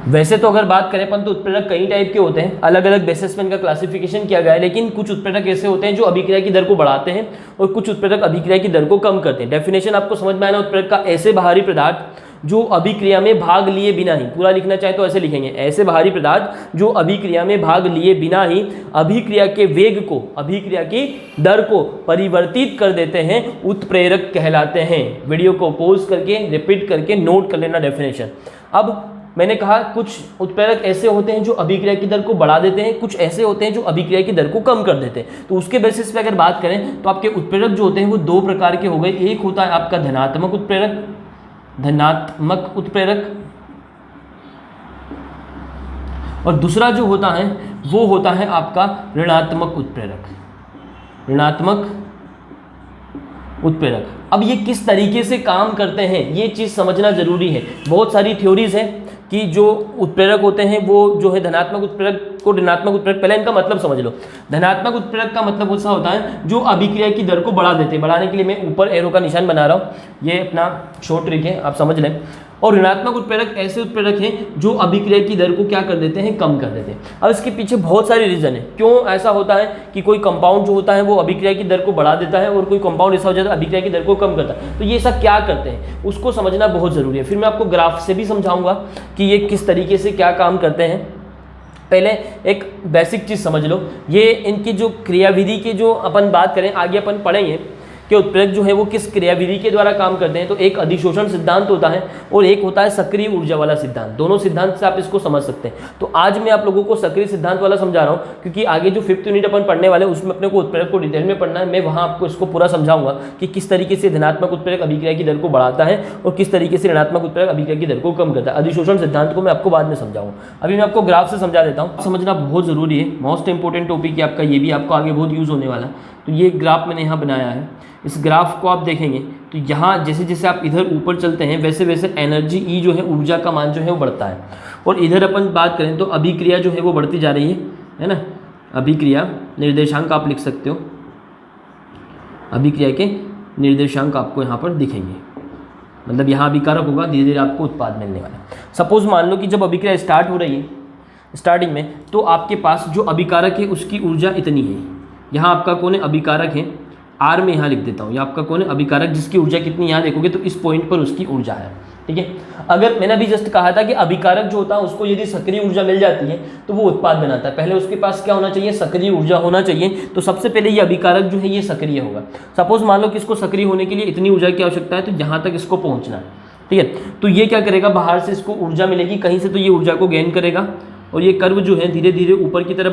वैसे तो अगर बात करें अपन तो उत्प्रेरक कई टाइप के होते हैं, अलग अलग बेसिस पे इनका क्लासिफिकेशन किया गया है, लेकिन कुछ उत्प्रेरक ऐसे होते हैं जो अभिक्रिया की दर को बढ़ाते हैं और कुछ उत्प्रेरक अभिक्रिया की दर को कम करते हैं। डेफिनेशन आपको समझ में आना, उत्प्रेरक का ऐसे बाहरी पदार्थ जो अभिक्रिया में भाग लिए बिना ही, पूरा लिखना चाहे तो ऐसे लिखेंगे, ऐसे बाहरी पदार्थ जो अभिक्रिया में भाग लिए बिना ही अभिक्रिया के वेग को, अभिक्रिया की दर को परिवर्तित कर देते हैं, उत्प्रेरक कहलाते हैं। वीडियो को पॉज करके रिपीट करके नोट कर लेना डेफिनेशन। अब मैंने कहा कुछ उत्प्रेरक ऐसे होते हैं जो अभिक्रिया की दर को बढ़ा देते हैं, कुछ ऐसे होते हैं जो अभिक्रिया की दर को कम कर देते हैं। तो उसके बेसिस पे अगर बात करें तो आपके उत्प्रेरक जो होते हैं वो 2 प्रकार के हो गए। एक होता है आपका धनात्मक उत्प्रेरक, धनात्मक उत्प्रेरक, और दूसरा जो होता है वो होता है आपका ऋणात्मक उत्प्रेरक, ऋणात्मक उत्प्रेरक। अब ये किस तरीके से काम करते हैं ये चीज़ समझना जरूरी है। बहुत सारी थ्योरीज है कि जो उत्प्रेरक होते हैं वो जो है धनात्मक उत्प्रेरक को ऋणात्मक उत्प्रेरक, पहले इनका मतलब समझ लो। धनात्मक उत्प्रेरक का मतलब ऐसा होता है जो अभिक्रिया की दर को बढ़ा देते हैं। बढ़ाने के लिए मैं ऊपर एरो का निशान बना रहा हूँ, ये अपना शॉर्ट ट्रिक है, आप समझ लें। और ऋणात्मक उत्प्रेरक ऐसे उत्प्रेरक हैं जो अभिक्रिया की दर को क्या कर देते हैं, कम कर देते हैं। अब इसके पीछे बहुत सारे रीजन है क्यों ऐसा होता है कि कोई कंपाउंड जो होता है वो अभिक्रिया की दर को बढ़ा देता है और कोई कंपाउंड ऐसा हो जाता है अभिक्रिया की दर को कम करता है। तो ये सब क्या करते हैं उसको समझना बहुत जरूरी है। फिर मैं आपको ग्राफ से भी समझाऊंगा कि ये किस तरीके से क्या काम करते हैं। पहले एक बेसिक चीज़ समझ लो, ये इनकी जो क्रियाविधि के जो अपन बात करें, आगे अपन पढ़ेंगे कि उत्प्रेरक जो है वो किस क्रियाविधि के द्वारा काम करते हैं। तो एक अधिशोषण सिद्धांत होता है और एक होता है सक्रिय ऊर्जा वाला सिद्धांत। दोनों सिद्धांत से आप इसको समझ सकते हैं। तो आज मैं आप लोगों को सक्रिय सिद्धांत वाला समझा रहा हूँ क्योंकि आगे जो 5th यूनिट अपन पढ़ने वाले हैं उसमें अपने को उत्प्रेरक को डिटेल में पढ़ना है। मैं वहाँ आपको इसको पूरा समझाऊंगा कि किस तरीके से धनात्मक उत्प्रेरक अभिक्रिया की दर को बढ़ाता है और किस तरीके से ऋणात्मक उत्प्रेरक अभिक्रिया की दर को कम करता है। अधिशोषण सिद्धांत को मैं आपको बाद में समझाऊंगा, अभी मैं आपको ग्राफ से समझा देता हूँ। समझना बहुत जरूरी है, मोस्ट इंपॉर्टेंट टॉपिक है आपका, ये भी आपको आगे बहुत यूज होने वाला है। तो ये ग्राफ मैंने यहाँ बनाया है, इस ग्राफ को आप देखेंगे तो यहाँ जैसे जैसे आप इधर ऊपर चलते हैं वैसे वैसे एनर्जी ई जो है, ऊर्जा का मान जो है वो बढ़ता है। और इधर अपन बात करें तो अभिक्रिया जो है वो बढ़ती जा रही है ना। अभिक्रिया निर्देशांक आप लिख सकते हो, अभिक्रिया के निर्देशांक आपको यहाँ पर दिखेंगे, मतलब यहाँ अभिकारक होगा, धीरे धीरे आपको उत्पाद मिलने वाला है। सपोज मान लो कि जब अभिक्रिया स्टार्ट हो रही है स्टार्टिंग में, तो आपके पास जो अभिकारक है उसकी ऊर्जा इतनी है। यहाँ आपका कौन है, अभिकारक है, आर में यहाँ लिख देता हूँ। ये आपका कौन है, अभिकारक, जिसकी ऊर्जा कितनी, यहाँ देखोगे तो इस पॉइंट पर उसकी ऊर्जा है, ठीक है। अगर मैंने अभी जस्ट कहा था कि अभिकारक जो होता है उसको यदि सक्रिय ऊर्जा मिल जाती है तो वो उत्पाद बनाता है। पहले उसके पास क्या होना चाहिए, सक्रिय ऊर्जा होना चाहिए। तो सबसे पहले ये अभिकारक जो है ये सक्रिय होगा। सपोज मान लो कि इसको सक्रिय होने के लिए इतनी ऊर्जा की आवश्यकता है, तो यहाँ तक इसको पहुँचना है, ठीक है। तो ये क्या करेगा, बाहर से इसको ऊर्जा मिलेगी कहीं से, तो ये ऊर्जा को गेन करेगा और ये कर्व जो है धीरे धीरे ऊपर की तरफ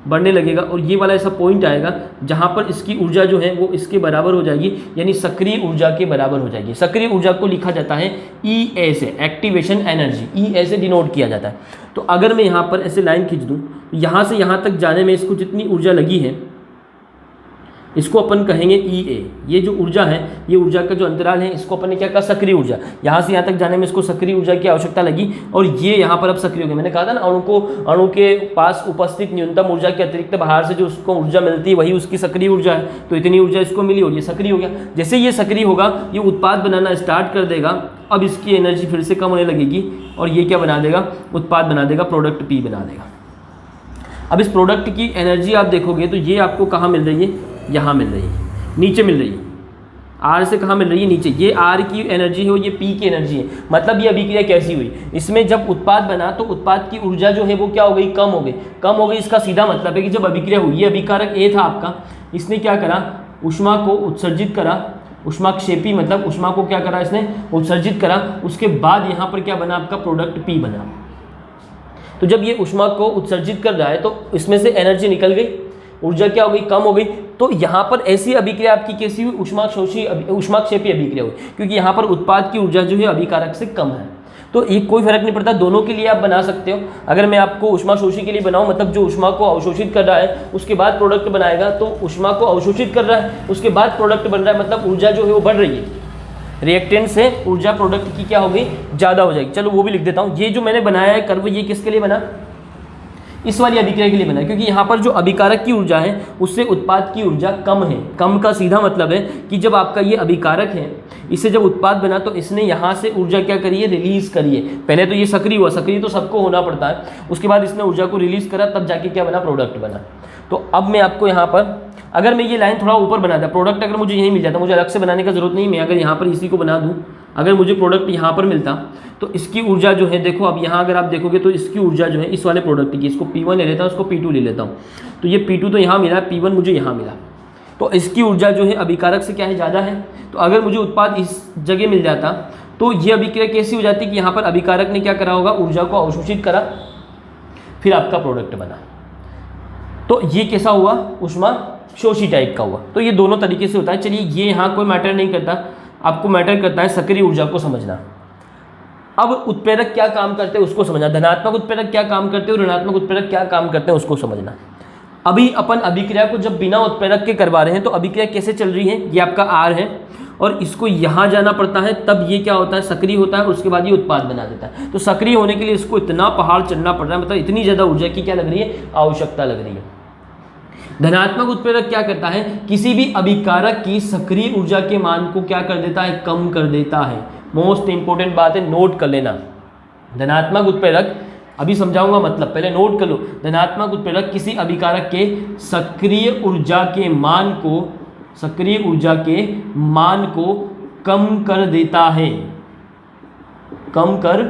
बढ़ने लगेगा और ये वाला ऐसा पॉइंट आएगा जहाँ पर इसकी ऊर्जा जो है वो इसके बराबर हो जाएगी, यानी सक्रिय ऊर्जा के बराबर हो जाएगी। सक्रिय ऊर्जा को लिखा जाता है ई से, एक्टिवेशन एनर्जी, ई से डिनोट किया जाता है। तो अगर मैं यहाँ पर ऐसे लाइन खींच दूँ, यहाँ से यहाँ तक जाने में इसको जितनी ऊर्जा लगी है इसको अपन कहेंगे ई ए। ये जो ऊर्जा है, ये ऊर्जा का जो अंतराल है, इसको अपन ने क्या कहा, सक्रिय ऊर्जा। यहाँ से यहाँ तक जाने में इसको सक्रिय ऊर्जा की आवश्यकता लगी और ये यहाँ पर अब सक्रिय हो गया। मैंने कहा था ना, अणु के पास उपस्थित न्यूनतम ऊर्जा के अतिरिक्त बाहर से जो उसको ऊर्जा मिलती है वही उसकी सक्रिय ऊर्जा है। तो इतनी ऊर्जा इसको मिली और ये सक्रिय हो गया। जैसे ये सक्रिय होगा ये उत्पाद बनाना स्टार्ट कर देगा। अब इसकी एनर्जी फिर से कम होने लगेगी और ये क्या बना देगा, उत्पाद बना देगा, प्रोडक्ट पी बना देगा। अब इस प्रोडक्ट की एनर्जी आप देखोगे तो ये आपको कहाँ मिल रही है, यहाँ मिल रही है, नीचे मिल रही है, आर से कहाँ मिल रही है, नीचे। ये आर की एनर्जी है और ये पी की एनर्जी है। मतलब ये अभिक्रिया कैसी हुई, इसमें जब उत्पाद बना तो उत्पाद की ऊर्जा जो है वो क्या हो गई, कम हो गई। कम हो गई इसका सीधा मतलब है कि जब अभिक्रिया हुई, ये अभिकारक ए था आपका, इसने क्या करा, ऊष्मा को उत्सर्जित करा, ऊष्माक्षेपी मतलब ऊष्मा को क्या करा इसने, उत्सर्जित करा। उसके बाद यहाँ पर क्या बना आपका, प्रोडक्ट पी बना। तो जब ये ऊष्मा को उत्सर्जित कर रहा है तो इसमें से एनर्जी निकल गई, ऊर्जा क्या हो गई, कम हो गई। तो यहाँ पर ऐसी अभिक्रिया आपकी कैसी हुई, ऊष्माक्षेपी अभिक्रिया हुई, क्योंकि यहाँ पर उत्पाद की ऊर्जा जो है अभिकारक से कम है। तो ये कोई फर्क नहीं पड़ता, दोनों के लिए आप बना सकते हो। अगर मैं आपको ऊष्माशोषी के लिए बनाऊं, मतलब जो ऊष्मा को अवशोषित कर रहा है उसके बाद प्रोडक्ट बनाएगा, तो ऊष्मा को अवशोषित कर रहा है उसके बाद प्रोडक्ट बन रहा है, मतलब ऊर्जा जो है वो बढ़ रही है। रिएक्टेंट से ऊर्जा प्रोडक्ट की क्या होगी, ज़्यादा हो जाएगी। चलो वो भी लिख देता हूँ। ये जो मैंने बनाया है कर्व, ये किसके लिए बना, इस वाली अभिक्रिया के लिए बना, क्योंकि यहाँ पर जो अभिकारक की ऊर्जा है उससे उत्पाद की ऊर्जा कम है। कम का सीधा मतलब है कि जब आपका ये अभिकारक है, इससे जब उत्पाद बना तो इसने यहाँ से ऊर्जा क्या करी है, रिलीज करी है। पहले तो ये सक्रिय हुआ, सक्रिय तो सबको होना पड़ता है, उसके बाद इसने ऊर्जा को रिलीज करा, तब जाके क्या बना, प्रोडक्ट बना। तो अब मैं आपको यहाँ पर, अगर मैं ये लाइन थोड़ा ऊपर बना था, प्रोडक्ट अगर मुझे यहीं मिल जाता, मुझे अलग से बनाने का जरूरत नहीं, मैं अगर यहाँ पर इसी को बना दूँ, अगर मुझे प्रोडक्ट यहाँ पर मिलता तो इसकी ऊर्जा जो है, देखो अब यहाँ अगर आप देखोगे तो इसकी ऊर्जा जो है इस वाले प्रोडक्ट की, इसको P1 ले लेता हूँ, इसको P2 ले लेता हूँ। तो ये P2 तो यहाँ मिला, P1 मुझे यहाँ मिला, तो इसकी ऊर्जा जो है अभिकारक से क्या है, ज़्यादा है। तो अगर मुझे उत्पाद इस जगह मिल जाता तो ये अभिक्रिया कैसी हो जाती कि यहाँ पर अभिकारक ने क्या करा होगा, ऊर्जा को अवशोषित करा, फिर आपका प्रोडक्ट बना। तो ये कैसा हुआ, ऊष्माशोषी टाइप का हुआ। तो ये दोनों तरीके से होता है। चलिए ये यहाँ कोई मैटर नहीं करता, आपको मैटर करता है सक्रिय ऊर्जा को समझना। अब उत्प्रेरक क्या काम करते हैं उसको समझना, धनात्मक उत्प्रेरक क्या काम करते हैं और ऋणात्मक उत्प्रेरक क्या काम करते हैं उसको समझना। अभी अपन अभिक्रिया को जब बिना उत्प्रेरक के करवा रहे हैं तो अभिक्रिया कैसे चल रही है, ये आपका आर है और इसको यहाँ जाना पड़ता है, तब ये क्या होता है, सक्रिय होता है, उसके बाद ये उत्पाद बना देता है। तो सक्रिय होने के लिए इसको इतना पहाड़ चढ़ना पड़ रहा है, मतलब इतनी ज़्यादा ऊर्जा की क्या लग रही है, आवश्यकता लग रही है। धनात्मक उत्प्रेरक क्या करता है, किसी भी अभिकारक की सक्रिय ऊर्जा के मान को क्या कर देता है, कम कर देता है। मोस्ट इंपोर्टेंट बात है, नोट कर लेना। धनात्मक उत्प्रेरक, अभी समझाऊंगा मतलब, पहले नोट कर लो। धनात्मक उत्प्रेरक किसी अभिकारक के सक्रिय ऊर्जा के मान को, सक्रिय ऊर्जा के मान को कम कर देता है, कम कर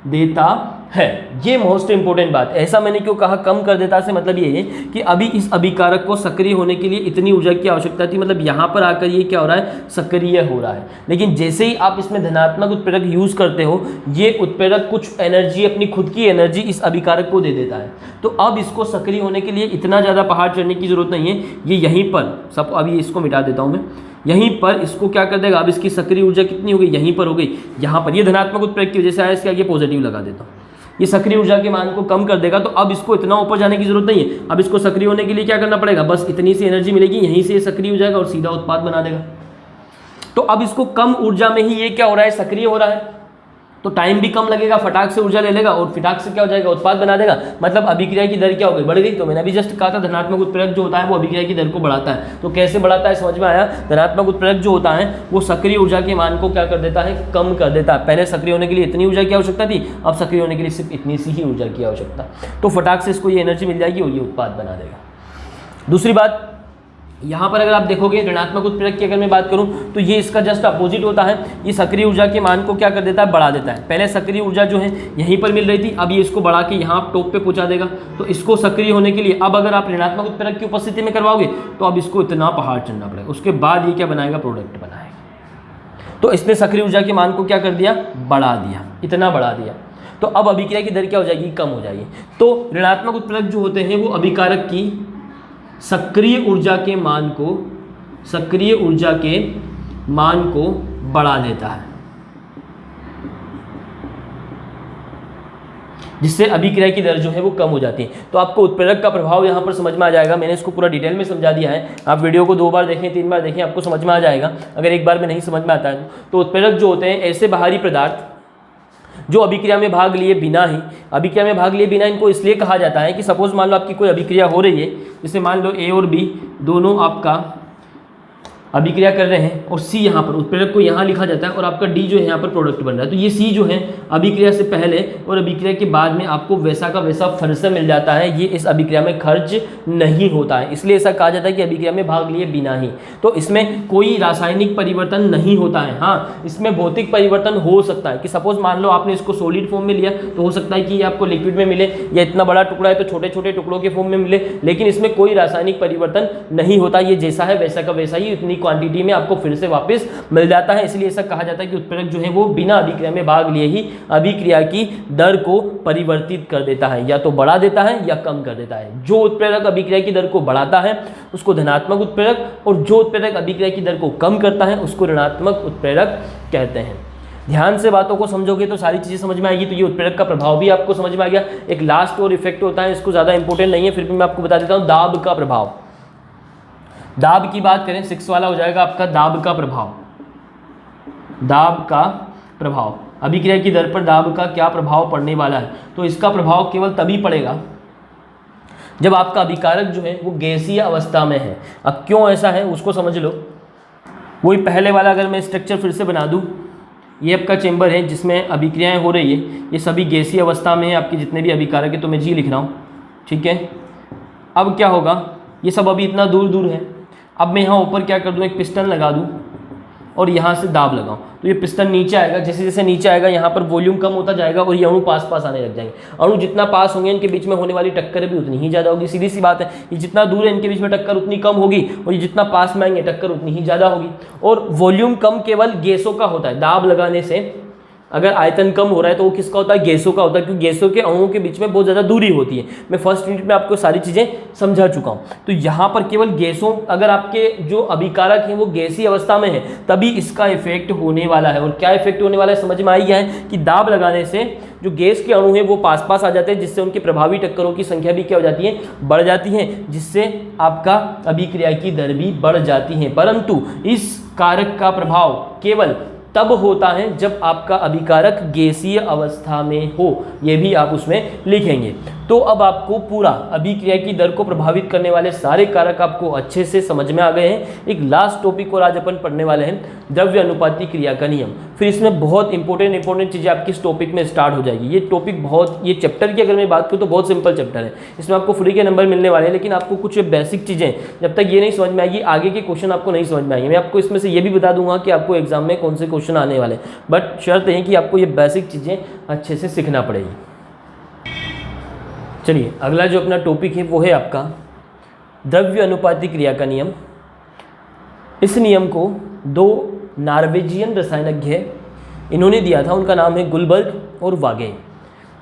देता है। ये मोस्ट इंपोर्टेंट बात। ऐसा मैंने क्यों कहा कम कर देता से, मतलब ये है कि अभी इस अभिकारक को सक्रिय होने के लिए इतनी ऊर्जा की आवश्यकता थी, मतलब यहाँ पर आकर ये क्या हो रहा है, सक्रिय हो रहा है। लेकिन जैसे ही आप इसमें धनात्मक उत्प्रेरक यूज करते हो, ये उत्प्रेरक कुछ एनर्जी, अपनी खुद की एनर्जी इस अभिकारक को दे देता है। तो अब इसको सक्रिय होने के लिए इतना ज़्यादा पहाड़ चढ़ने की जरूरत नहीं है, ये यहीं पर सब, अभी इसको मिटा देता हूँ मैं, यहीं पर इसको क्या कर देगा, अब इसकी सक्रिय ऊर्जा कितनी हो गई, यहीं पर हो गई, यहाँ पर। ये धनात्मक उत्प्रेरक की वजह से आया, इसके आगे पॉजिटिव लगा देता हूँ। ये सक्रिय ऊर्जा के मान को कम कर देगा, तो अब इसको इतना ऊपर जाने की जरूरत नहीं है। अब इसको सक्रिय होने के लिए क्या करना पड़ेगा, बस इतनी सी एनर्जी मिलेगी, यहीं से ये सक्रिय हो जाएगा और सीधा उत्पाद बना देगा। तो अब इसको कम ऊर्जा में ही ये क्या हो रहा है, सक्रिय हो रहा है, तो टाइम भी कम लगेगा, फटाक से ऊर्जा ले लेगा और फटाक से क्या हो जाएगा, उत्पाद बना देगा। मतलब अभिक्रिया की दर क्या हो गई, बढ़ गई। तो मैंने अभी जस्ट कहा था धनात्मक उत्प्रेरक जो होता है वो अभिक्रिया की दर को बढ़ाता है। तो कैसे बढ़ाता है, समझ में आया। धनात्मक उत्प्रेरक जो होता है वो सक्रिय ऊर्जा के मान को क्या कर देता है, कम कर देता है। पहले सक्रिय होने के लिए इतनी ऊर्जा की आवश्यकता थी, अब सक्रिय होने के लिए सिर्फ इतनी सी ही ऊर्जा की आवश्यकता। तो फटाक से इसको ये एनर्जी मिल जाएगी और ये उत्पाद बना देगा। दूसरी बात, यहाँ पर अगर आप देखोगे ऋणात्मक उत्प्रेरक की अगर मैं बात करूँ तो ये इसका जस्ट अपोजिट होता है। ये सक्रिय ऊर्जा के मान को क्या कर देता है, बढ़ा देता है। पहले सक्रिय ऊर्जा जो है यहीं पर मिल रही थी, अब ये इसको बढ़ा के यहाँ टॉप पे पहुँचा देगा। तो इसको सक्रिय होने के लिए अब अगर आप ऋणात्मक उत्प्रेरक की उपस्थिति में करवाओगे तो अब इसको इतना पहाड़ चढ़ना पड़ेगा। उसके बाद ये क्या बनाएगा, प्रोडक्ट बनाएगा। तो इसने सक्रिय ऊर्जा के मान को क्या कर दिया, बढ़ा दिया, इतना बढ़ा दिया। तो अब अभिक्रिया की दर क्या हो जाएगी, कम हो जाएगी। तो ऋणात्मक उत्प्रेरक जो होते हैं वो अभिकारक की सक्रिय ऊर्जा के मान को, सक्रिय ऊर्जा के मान को बढ़ा देता है, जिससे अभिक्रिया की दर जो है वो कम हो जाती है। तो आपको उत्प्रेरक का प्रभाव यहाँ पर समझ में आ जाएगा। मैंने इसको पूरा डिटेल में समझा दिया है, आप वीडियो को 2 बार देखें, 3 बार देखें, आपको समझ में आ जाएगा। अगर एक बार में नहीं समझ में आता है तो उत्प्रेरक जो होते हैं ऐसे बाहरी पदार्थ जो अभिक्रिया में भाग लिए बिना ही, अभिक्रिया में भाग लिए बिना, इनको इसलिए कहा जाता है कि सपोज मान लो आपकी कोई अभिक्रिया हो रही है, जैसे मान लो ए और बी दोनों आपका अभिक्रिया कर रहे हैं और C यहाँ पर उत्प्रेरक को यहाँ लिखा जाता है और आपका D जो है यहाँ पर प्रोडक्ट बन रहा है। तो ये C जो है अभिक्रिया से पहले और अभिक्रिया के बाद में आपको वैसा का वैसा फिर से मिल जाता है, ये इस अभिक्रिया में खर्च नहीं होता है, इसलिए ऐसा कहा जाता है कि अभिक्रिया में भाग लिए बिना ही। तो इसमें कोई रासायनिक परिवर्तन नहीं होता है। हाँ, इसमें भौतिक परिवर्तन हो सकता है कि सपोज मान लो आपने इसको सॉलिड फॉर्म में लिया तो हो सकता है कि ये आपको लिक्विड में मिले, या इतना बड़ा टुकड़ा है तो छोटे छोटे टुकड़ों के फॉर्म में मिले, लेकिन इसमें कोई रासायनिक परिवर्तन नहीं होता। ये जैसा है वैसा का वैसा ही उतनी क्वांटिटी में आपको फिर से वापस मिल जाता है। इसलिए ऐसा कहा जाता है कि उत्प्रेरक जो है वो बिना अभिक्रिया में भाग लिए ही अभिक्रिया की दर को परिवर्तित कर देता है, या तो बढ़ा देता है या कम कर देता है। जो उत्प्रेरक अभिक्रिया की दर को बढ़ाता है उसको धनात्मक उत्प्रेरक, और जो उत्प्रेरक अभिक्रिया की दर को कम करता है उसको ऋणात्मक उत्प्रेरक कहते हैं। ध्यान से बातों को समझोगे तो सारी चीज़ें समझ में आएगी। तो ये उत्प्रेरक का प्रभाव भी आपको समझ में आ गया। एक लास्ट और इफेक्ट होता है, इसको ज़्यादा इंपॉर्टेंट नहीं है, फिर भी मैं आपको बता देता हूँ, दाब का प्रभाव। दाब की बात करें 6 वाला हो जाएगा आपका दाब का प्रभाव। दाब का प्रभाव, अभिक्रिया की दर पर दाब का क्या प्रभाव पड़ने वाला है? तो इसका प्रभाव केवल तभी पड़ेगा जब आपका अभिकारक जो है वो गैसीय अवस्था में है। अब क्यों ऐसा है उसको समझ लो। वही पहले वाला अगर मैं स्ट्रक्चर फिर से बना दूं, ये आपका चेंबर है जिसमें अभिक्रियाएं हो रही है, ये सभी गैसीय अवस्था में है, आपके जितने भी अभिकारक है, तो मैं जी लिख रहा हूँ, ठीक है। अब क्या होगा, ये सब अभी इतना दूर दूर है, अब मैं यहाँ ऊपर क्या कर दूँ, एक पिस्टन लगा दूँ और यहाँ से दाब लगाऊँ, तो ये पिस्टन नीचे आएगा। जैसे जैसे नीचे आएगा यहाँ पर वॉल्यूम कम होता जाएगा और ये अणु पास पास आने लग जाएंगे। अणु जितना पास होंगे इनके बीच में होने वाली टक्कर भी उतनी ही ज़्यादा होगी। सीधी सी बात है, ये जितना दूर है इनके बीच में टक्कर उतनी कम होगी, और ये जितना पास में आएंगे टक्कर उतनी ही ज़्यादा होगी। और वॉल्यूम कम केवल गैसों का होता है। दाब लगाने से अगर आयतन कम हो रहा है तो वो किसका होता है, गैसों का होता है, क्योंकि गैसों के अणुओं के बीच में बहुत ज़्यादा दूरी होती है। मैं फर्स्ट यूनिट में आपको सारी चीज़ें समझा चुका हूँ। तो यहाँ पर केवल गैसों, अगर आपके जो अभिकारक हैं वो गैसीय अवस्था में है तभी इसका इफेक्ट होने वाला है। और क्या इफेक्ट होने वाला है समझ में आ गया है कि दाब लगाने से जो गैस के अणु हैं वो पास पास आ जाते हैं, जिससे उनके प्रभावी टक्करों की संख्या भी क्या हो जाती है, बढ़ जाती है, जिससे आपका अभिक्रिया की दर भी बढ़ जाती है। परंतु इस कारक का प्रभाव केवल तब होता है जब आपका अभिकारक गैसीय अवस्था में हो, ये भी आप उसमें लिखेंगे। तो अब आपको पूरा अभिक्रिया की दर को प्रभावित करने वाले सारे कारक आपको अच्छे से समझ में आ गए हैं। एक लास्ट टॉपिक और आज अपन पढ़ने वाले हैं, द्रव्य अनुपाती क्रिया का नियम। फिर इसमें बहुत इंपॉर्टेंट चीज़ें आपकी इस टॉपिक में स्टार्ट हो जाएगी। ये टॉपिक बहुत, ये चैप्टर की अगर मैं बात करूँ तो बहुत सिंपल चैप्टर है, इसमें आपको फ्री के नंबर मिलने वाले हैं, लेकिन आपको कुछ बेसिक चीज़ें जब तक ये नहीं समझ में आएगी आगे के क्वेश्चन आपको नहीं समझ में आएंगे। मैं आपको इसमें से ये भी बता दूंगा कि आपको एग्जाम में कौन से क्वेश्चन आने वाले, बट शर्त है कि आपको ये बेसिक चीज़ें अच्छे से सीखना पड़ेगी। चलिए अगला जो अपना टॉपिक है वो है आपका द्रव्य अनुपाती क्रिया का नियम। इस नियम को 2 नॉर्वेजियन रसायनज्ञ इन्होंने दिया था, उनका नाम है गुलबर्ग और वागे।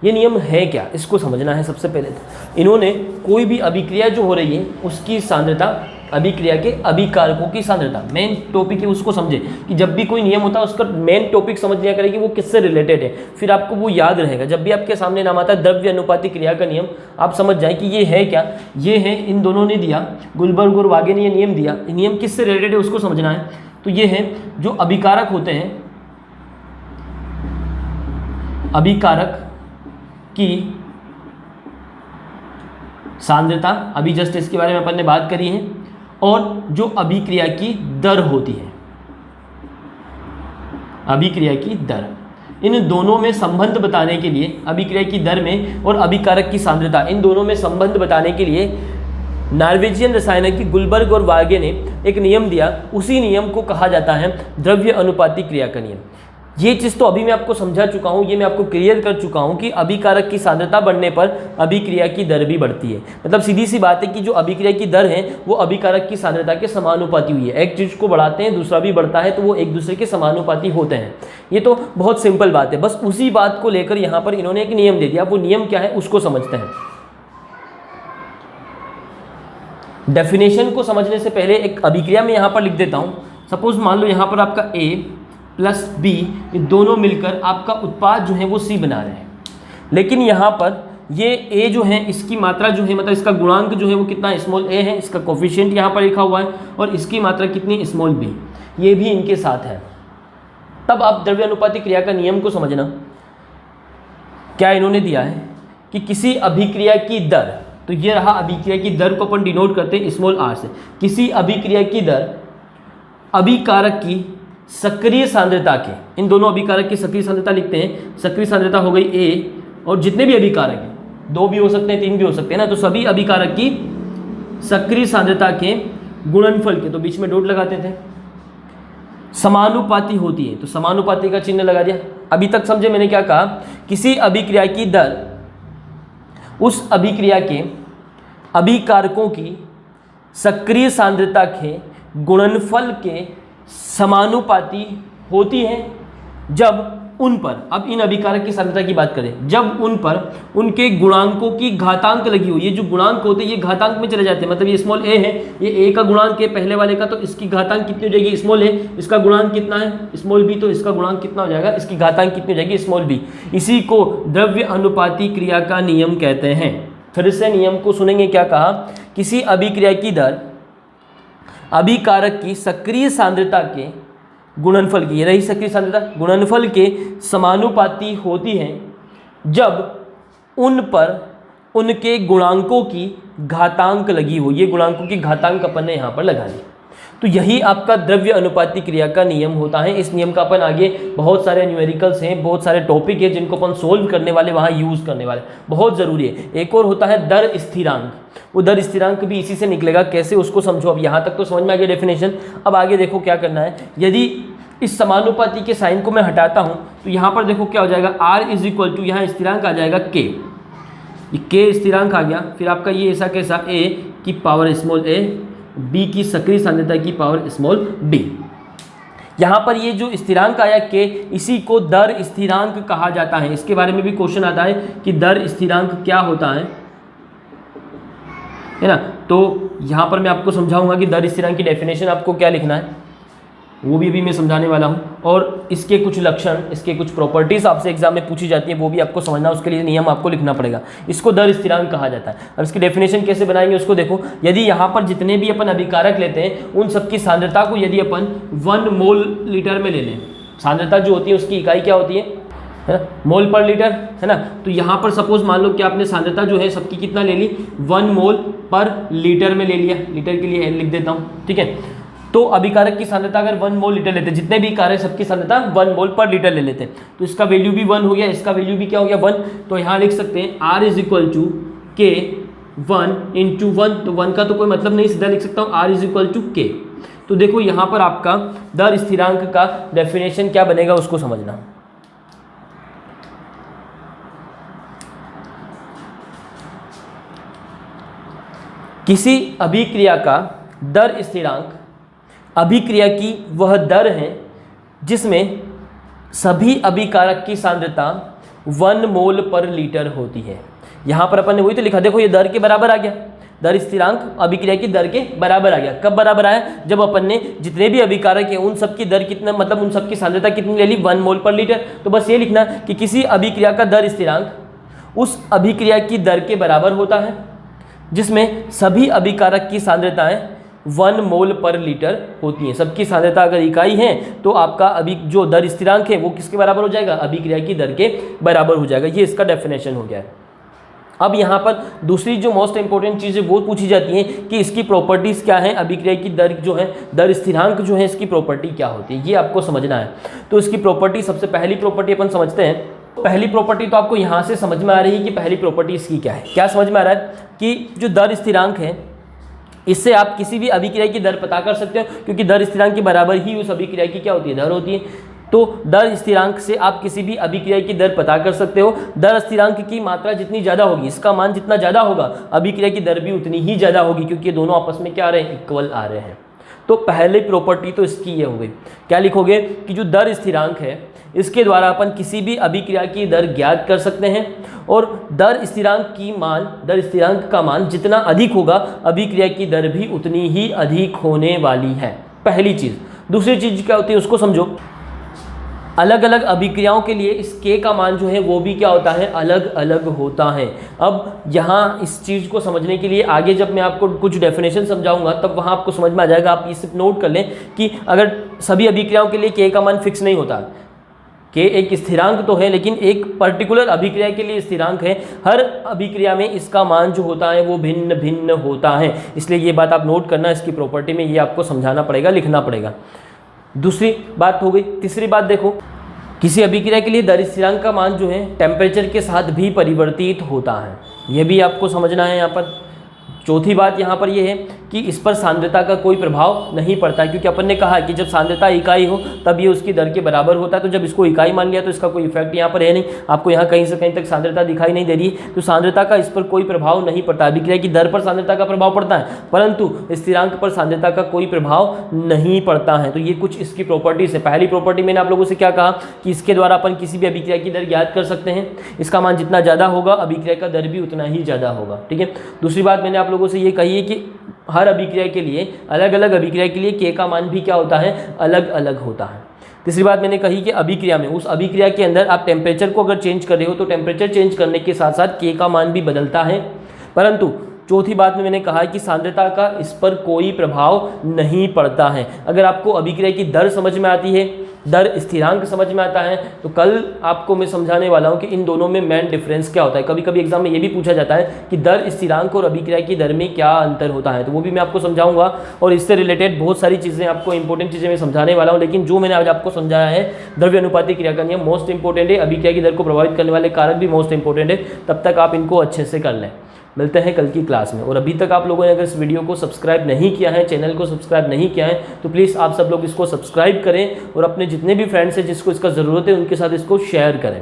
ये नियम है क्या, इसको समझना है सबसे पहले। तो इन्होंने कोई भी अभिक्रिया जो हो रही है उसकी सांद्रता, अभिक्रिया के अभिकारकों की सांद्रता, मेन टॉपिक है उसको समझे कि जब भी कोई नियम होता है उसका मेन टॉपिक समझ लिया करें कि वो किससे रिलेटेड है, फिर आपको वो याद रहेगा। जब भी आपके सामने नाम आता है द्रव्य अनुपाती क्रिया का नियम, आप समझ जाएं कि ये है क्या। ये है, इन दोनों ने दिया, गुलबर्ग और वागे ने ये नियम दिया। नियम किससे रिलेटेड है उसको समझना है। तो ये है जो अभिकारक होते हैं, अभिकारक की सांद्रता, अभी जस्ट इसके बारे में अपन ने बात करी है, और जो अभिक्रिया की दर होती है, अभिक्रिया की दर, इन दोनों में संबंध बताने के लिए, अभिक्रिया की दर में और अभिकारक की सांद्रता, इन दोनों में संबंध बताने के लिए नॉर्वेजियन रसायनज्ञ गुलबर्ग और वागे ने एक नियम दिया। उसी नियम को कहा जाता है द्रव्य अनुपाती क्रिया का नियम। ये चीज़ तो अभी मैं आपको समझा चुका हूँ, ये मैं आपको क्लियर कर चुका हूँ कि अभिकारक की सांद्रता बढ़ने पर अभिक्रिया की दर भी बढ़ती है। मतलब सीधी सी बात है कि जो अभिक्रिया की दर है वो अभिकारक की सांद्रता के समानुपाती हुई है। एक चीज़ को बढ़ाते हैं दूसरा भी बढ़ता है, तो वो एक दूसरे के समानुपाती होते हैं। ये तो बहुत सिंपल बात है। बस उसी बात को लेकर यहाँ पर इन्होंने एक नियम दे दिया। वो नियम क्या है उसको समझते हैं। डेफिनेशन को समझने से पहले एक अभिक्रिया में यहाँ पर लिख देता हूँ। सपोज मान लो यहाँ पर आपका A प्लस B, ये दोनों मिलकर आपका उत्पाद जो है वो C बना रहे हैं, लेकिन यहाँ पर ये A जो है इसकी मात्रा जो है, मतलब इसका गुणांक जो है वो कितना, स्मॉल a है, इसका कोफिशिएंट यहाँ पर लिखा हुआ है, और इसकी मात्रा कितनी, स्मॉल b, ये भी इनके साथ है। तब आप द्रव्य अनुपाती क्रिया का नियम को समझना। क्या इन्होंने दिया है कि किसी अभिक्रिया की दर, तो ये रहा अभिक्रिया की दर को अपन डिनोट करते हैं स्मॉल r से। किसी अभिक्रिया की दर अभिकारक की सक्रिय सांद्रता के, इन दोनों अभिकारक की सक्रिय सांद्रता लिखते हैं। सक्रिय सांद्रता हो गई A, और जितने भी अभिकारक हैं, 2 भी हो सकते हैं, 3 भी हो सकते हैं ना, तो सभी अभिकारक की सक्रिय सांद्रता के गुणनफल के, तो बीच में डॉट लगाते थे, समानुपाती होती है, तो समानुपाती का चिन्ह लगा दिया। अभी तक समझे मैंने क्या कहा? किसी अभिक्रिया की दर उस अभिक्रिया के अभिकारकों की सक्रिय सांद्रता के गुणनफल के समानुपाती होती है जब उन पर, अब इन अभिकारक की सांद्रता की बात करें, जब उन पर उनके गुणांकों की घातांक लगी हो। ये जो गुणांक होते हैं ये घातांक में चले जाते हैं, मतलब ये स्मॉल a है, ये a का गुणांक है पहले वाले का, तो इसकी घातांक कितनी हो जाएगी? Small a। इसका गुणांक कितना है? स्मॉल b, तो इसका गुणांक कितना हो जाएगा? इसकी घातांक कितनी हो जाएगी? Small b। इसी को द्रव्य अनुपाती क्रिया का नियम कहते हैं। फिर से नियम को सुनेंगे, क्या कहा? किसी अभिक्रिया की दर अभिकारक की सक्रिय सांद्रता के गुणनफल की, ये रही सक्रिय सांद्रता, गुणनफल के समानुपाती होती है जब उन पर उनके गुणांकों की घातांक लगी हो। ये गुणांकों की घातांक अपन ने यहाँ पर लगा ली। तो यही आपका द्रव्य अनुपाती क्रिया का नियम होता है। इस नियम का अपन आगे बहुत सारे न्यूमेरिकल्स हैं, बहुत सारे टॉपिक है जिनको अपन सोल्व करने वाले, वहाँ यूज़ करने वाले, बहुत ज़रूरी है। एक और होता है दर स्थिरांक, वो दर स्थिरांक भी इसी से निकलेगा, कैसे उसको समझो। अब यहाँ तक तो समझ में आ गया डेफिनेशन। अब आगे देखो क्या करना है। यदि इस समानुपाती के साइन को मैं हटाता हूँ तो यहाँ पर देखो क्या हो जाएगा, R इज इक्वल टू, यहाँ स्थिरांक आ जाएगा K, K स्थिरांक आ गया। फिर आपका ये ऐसा कैसा, A की पावर स्मॉल a, B की सक्रिय सांद्रता की पावर स्मॉल b। यहाँ पर ये जो स्थिरांक आया K, इसी को दर स्थिरांक कहा जाता है। इसके बारे में भी क्वेश्चन आता है कि दर स्थिरांक क्या होता है ना। तो यहाँ पर मैं आपको समझाऊंगा कि दर स्थिरांक की डेफिनेशन आपको क्या लिखना है, वो भी अभी मैं समझाने वाला हूँ। और इसके कुछ लक्षण, इसके कुछ प्रॉपर्टीज आपसे एग्जाम में पूछी जाती हैं, वो भी आपको समझना, उसके लिए नियम आपको लिखना पड़ेगा। इसको दर स्थिरांक कहा जाता है। अब इसकी डेफिनेशन कैसे बनाएंगे उसको देखो। यदि यहाँ पर जितने भी अपन अभिकारक लेते हैं उन सबकी सांद्रता को यदि अपन 1 मोल लीटर में ले लें, सांद्रता जो होती है उसकी इकाई क्या होती है ना, मोल पर लीटर, है ना। तो यहाँ पर सपोज मान लो कि आपने सांद्रता जो है सबकी कितना ले ली, 1 मोल पर लीटर में ले लिया। लीटर के लिए लिख देता हूँ, ठीक है। तो अभिकारक की सांद्रता अगर 1 मोल लीटर लेते, जितने भी कारक सबकी सांद्रता 1 मोल पर लीटर ले लेते, तो इसका वैल्यू भी 1 हो गया, इसका वैल्यू भी क्या हो गया, 1। तो यहाँ लिख सकते हैं R is equal to K 1 into 1, तो 1 का तो कोई मतलब नहीं, सीधा लिख सकता हूँ R is equal to K। तो देखो यहाँ पर आपका दर स्थिरांक का डेफिनेशन क्या बनेगा उसको समझना। किसी अभिक्रिया का दर स्थिरांक अभिक्रिया की वह दर है जिसमें सभी अभिकारक की सांद्रता 1 मोल पर लीटर होती है। यहाँ पर अपन ने वही तो लिखा, देखो ये दर के बराबर आ गया, दर स्थिरांक अभिक्रिया की दर के बराबर आ गया। कब बराबर आया, जब अपन ने जितने भी अभिकारक हैं उन सब की दर कितना, मतलब उन सब की सांद्रता कितनी ले ली, 1 मोल पर लीटर। तो बस ये लिखना कि किसी अभिक्रिया का दर स्थिरांक उस अभिक्रिया की दर के बराबर होता है जिसमें सभी अभिकारक की सांद्रताएं 1 मोल पर लीटर होती हैं। सबकी सांद्रता अगर इकाई है तो आपका अभी जो दर स्थिरांक है वो किसके बराबर हो जाएगा, अभिक्रिया की दर के बराबर हो जाएगा। ये इसका डेफिनेशन हो गया है। अब यहाँ पर दूसरी जो मोस्ट इंपॉर्टेंट चीज़ है वो पूछी जाती है कि इसकी प्रॉपर्टीज़ क्या है, अभिक्रिया की दर जो है, दर स्थिरांक जो है, इसकी प्रॉपर्टी क्या होती है, ये आपको समझना है। तो इसकी प्रॉपर्टी, सबसे पहली प्रॉपर्टी अपन समझते हैं। पहली प्रॉपर्टी तो आपको यहाँ से समझ में आ रही है कि पहली प्रॉपर्टी इसकी क्या है। क्या समझ में आ रहा है कि जो दर स्थिरांक है इससे आप किसी भी अभिक्रिया की दर पता कर सकते हो, क्योंकि दर स्थिरांक के बराबर ही उस अभिक्रिया की क्या होती है, दर होती है। तो दर स्थिरांक से आप किसी भी अभिक्रिया की दर पता कर सकते हो। दर स्थिरांक की मात्रा जितनी ज़्यादा होगी, इसका मान जितना ज़्यादा होगा, अभिक्रिया की दर भी उतनी ही ज़्यादा होगी, क्योंकि ये दोनों आपस में क्या आ रहे हैं, इक्वल आ रहे हैं। तो पहली प्रॉपर्टी तो इसकी ये हो गई। क्या लिखोगे कि जो दर स्थिरांक है इसके द्वारा अपन किसी भी अभिक्रिया की दर ज्ञात कर सकते हैं, और दर स्थिरांक का मान जितना अधिक होगा अभिक्रिया की दर भी उतनी ही अधिक होने वाली है, पहली चीज़। दूसरी चीज़ क्या होती है उसको समझो। अलग अलग अभिक्रियाओं के लिए इस K का मान जो है वो भी क्या होता है, अलग अलग होता है। अब यहाँ इस चीज़ को समझने के लिए आगे जब मैं आपको कुछ डेफिनेशन समझाऊंगा तब वहाँ आपको समझ में आ जाएगा। आप ये सिर्फ नोट कर लें कि अगर सभी अभिक्रियाओं के लिए K का मान फिक्स नहीं होता, के एक स्थिरांक तो है, लेकिन एक पर्टिकुलर अभिक्रिया के लिए स्थिरांक है। हर अभिक्रिया में इसका मान जो होता है वो भिन्न भिन्न होता है, इसलिए ये बात आप नोट करना, इसकी प्रॉपर्टी में ये आपको समझाना पड़ेगा, लिखना पड़ेगा। दूसरी बात हो गई। तीसरी बात देखो, किसी अभिक्रिया के लिए दर स्थिरांक का मान जो है टेम्परेचर के साथ भी परिवर्तित होता है, यह भी आपको समझना है यहाँ पर। चौथी बात यहाँ पर यह है कि इस पर सांद्रता का कोई प्रभाव नहीं पड़ता, क्योंकि अपन ने कहा कि जब सांद्रता इकाई हो तब ये उसकी दर के बराबर होता है, तो जब इसको इकाई मान लिया तो इसका कोई इफेक्ट यहाँ पर है नहीं। आपको यहाँ कहीं से कहीं तक सांद्रता दिखाई नहीं दे रही, तो सांद्रता का इस पर कोई प्रभाव नहीं पड़ता। अभिक्रिया की दर पर सांद्रता का प्रभाव पड़ता है, परंतु स्थिरांक पर सांद्रता का कोई प्रभाव नहीं पड़ता है। तो ये कुछ इसकी प्रॉपर्टीज है। पहली प्रॉपर्टी मैंने आप लोगों से क्या कहा कि इसके द्वारा अपन किसी भी अभिक्रिया की दर ज्ञात कर सकते हैं, इसका मान जितना ज़्यादा होगा अभिक्रिया का दर भी उतना ही ज़्यादा होगा, ठीक है। दूसरी बात मैंने आप लोगों से ये कही है कि हर अभिक्रिया के लिए, अलग अलग अभिक्रिया के लिए के का मान भी क्या होता है, अलग अलग होता है। तीसरी बात मैंने कही कि अभिक्रिया में, उस अभिक्रिया के अंदर आप टेम्परेचर को अगर चेंज कर रहे हो तो टेम्परेचर चेंज करने के साथ साथ के का मान भी बदलता है, परंतु चौथी बात में मैंने कहा कि सांद्रता का इस पर कोई प्रभाव नहीं पड़ता है। अगर आपको अभिक्रिया की दर समझ में आती है, दर स्थिरांक समझ में आता है, तो कल आपको मैं समझाने वाला हूं कि इन दोनों में मेन डिफरेंस क्या होता है। कभी कभी एग्जाम में ये भी पूछा जाता है कि दर स्थिरांक और अभिक्रिया की दर में क्या अंतर होता है, तो वो भी मैं आपको समझाऊंगा। और इससे रिलेटेड बहुत सारी चीज़ें, आपको इंपॉर्टेंट चीज़ें मैं समझाने वाला हूँ, लेकिन जो मैंने आज आपको समझाया है द्रव्य अनुपाती क्रिया का नियम मोस्ट इंपॉर्टेंट है, अभिक्रिया की दर को प्रभावित करने वाले कारक भी मोस्ट इंपॉर्टेंट है। तब तक आप इनको अच्छे से कर लें। मिलते हैं कल की क्लास में। और अभी तक आप लोगों ने अगर इस वीडियो को सब्सक्राइब नहीं किया है, चैनल को सब्सक्राइब नहीं किया है, तो प्लीज़ आप सब लोग इसको सब्सक्राइब करें और अपने जितने भी फ्रेंड्स हैं जिसको इसका ज़रूरत है उनके साथ इसको शेयर करें।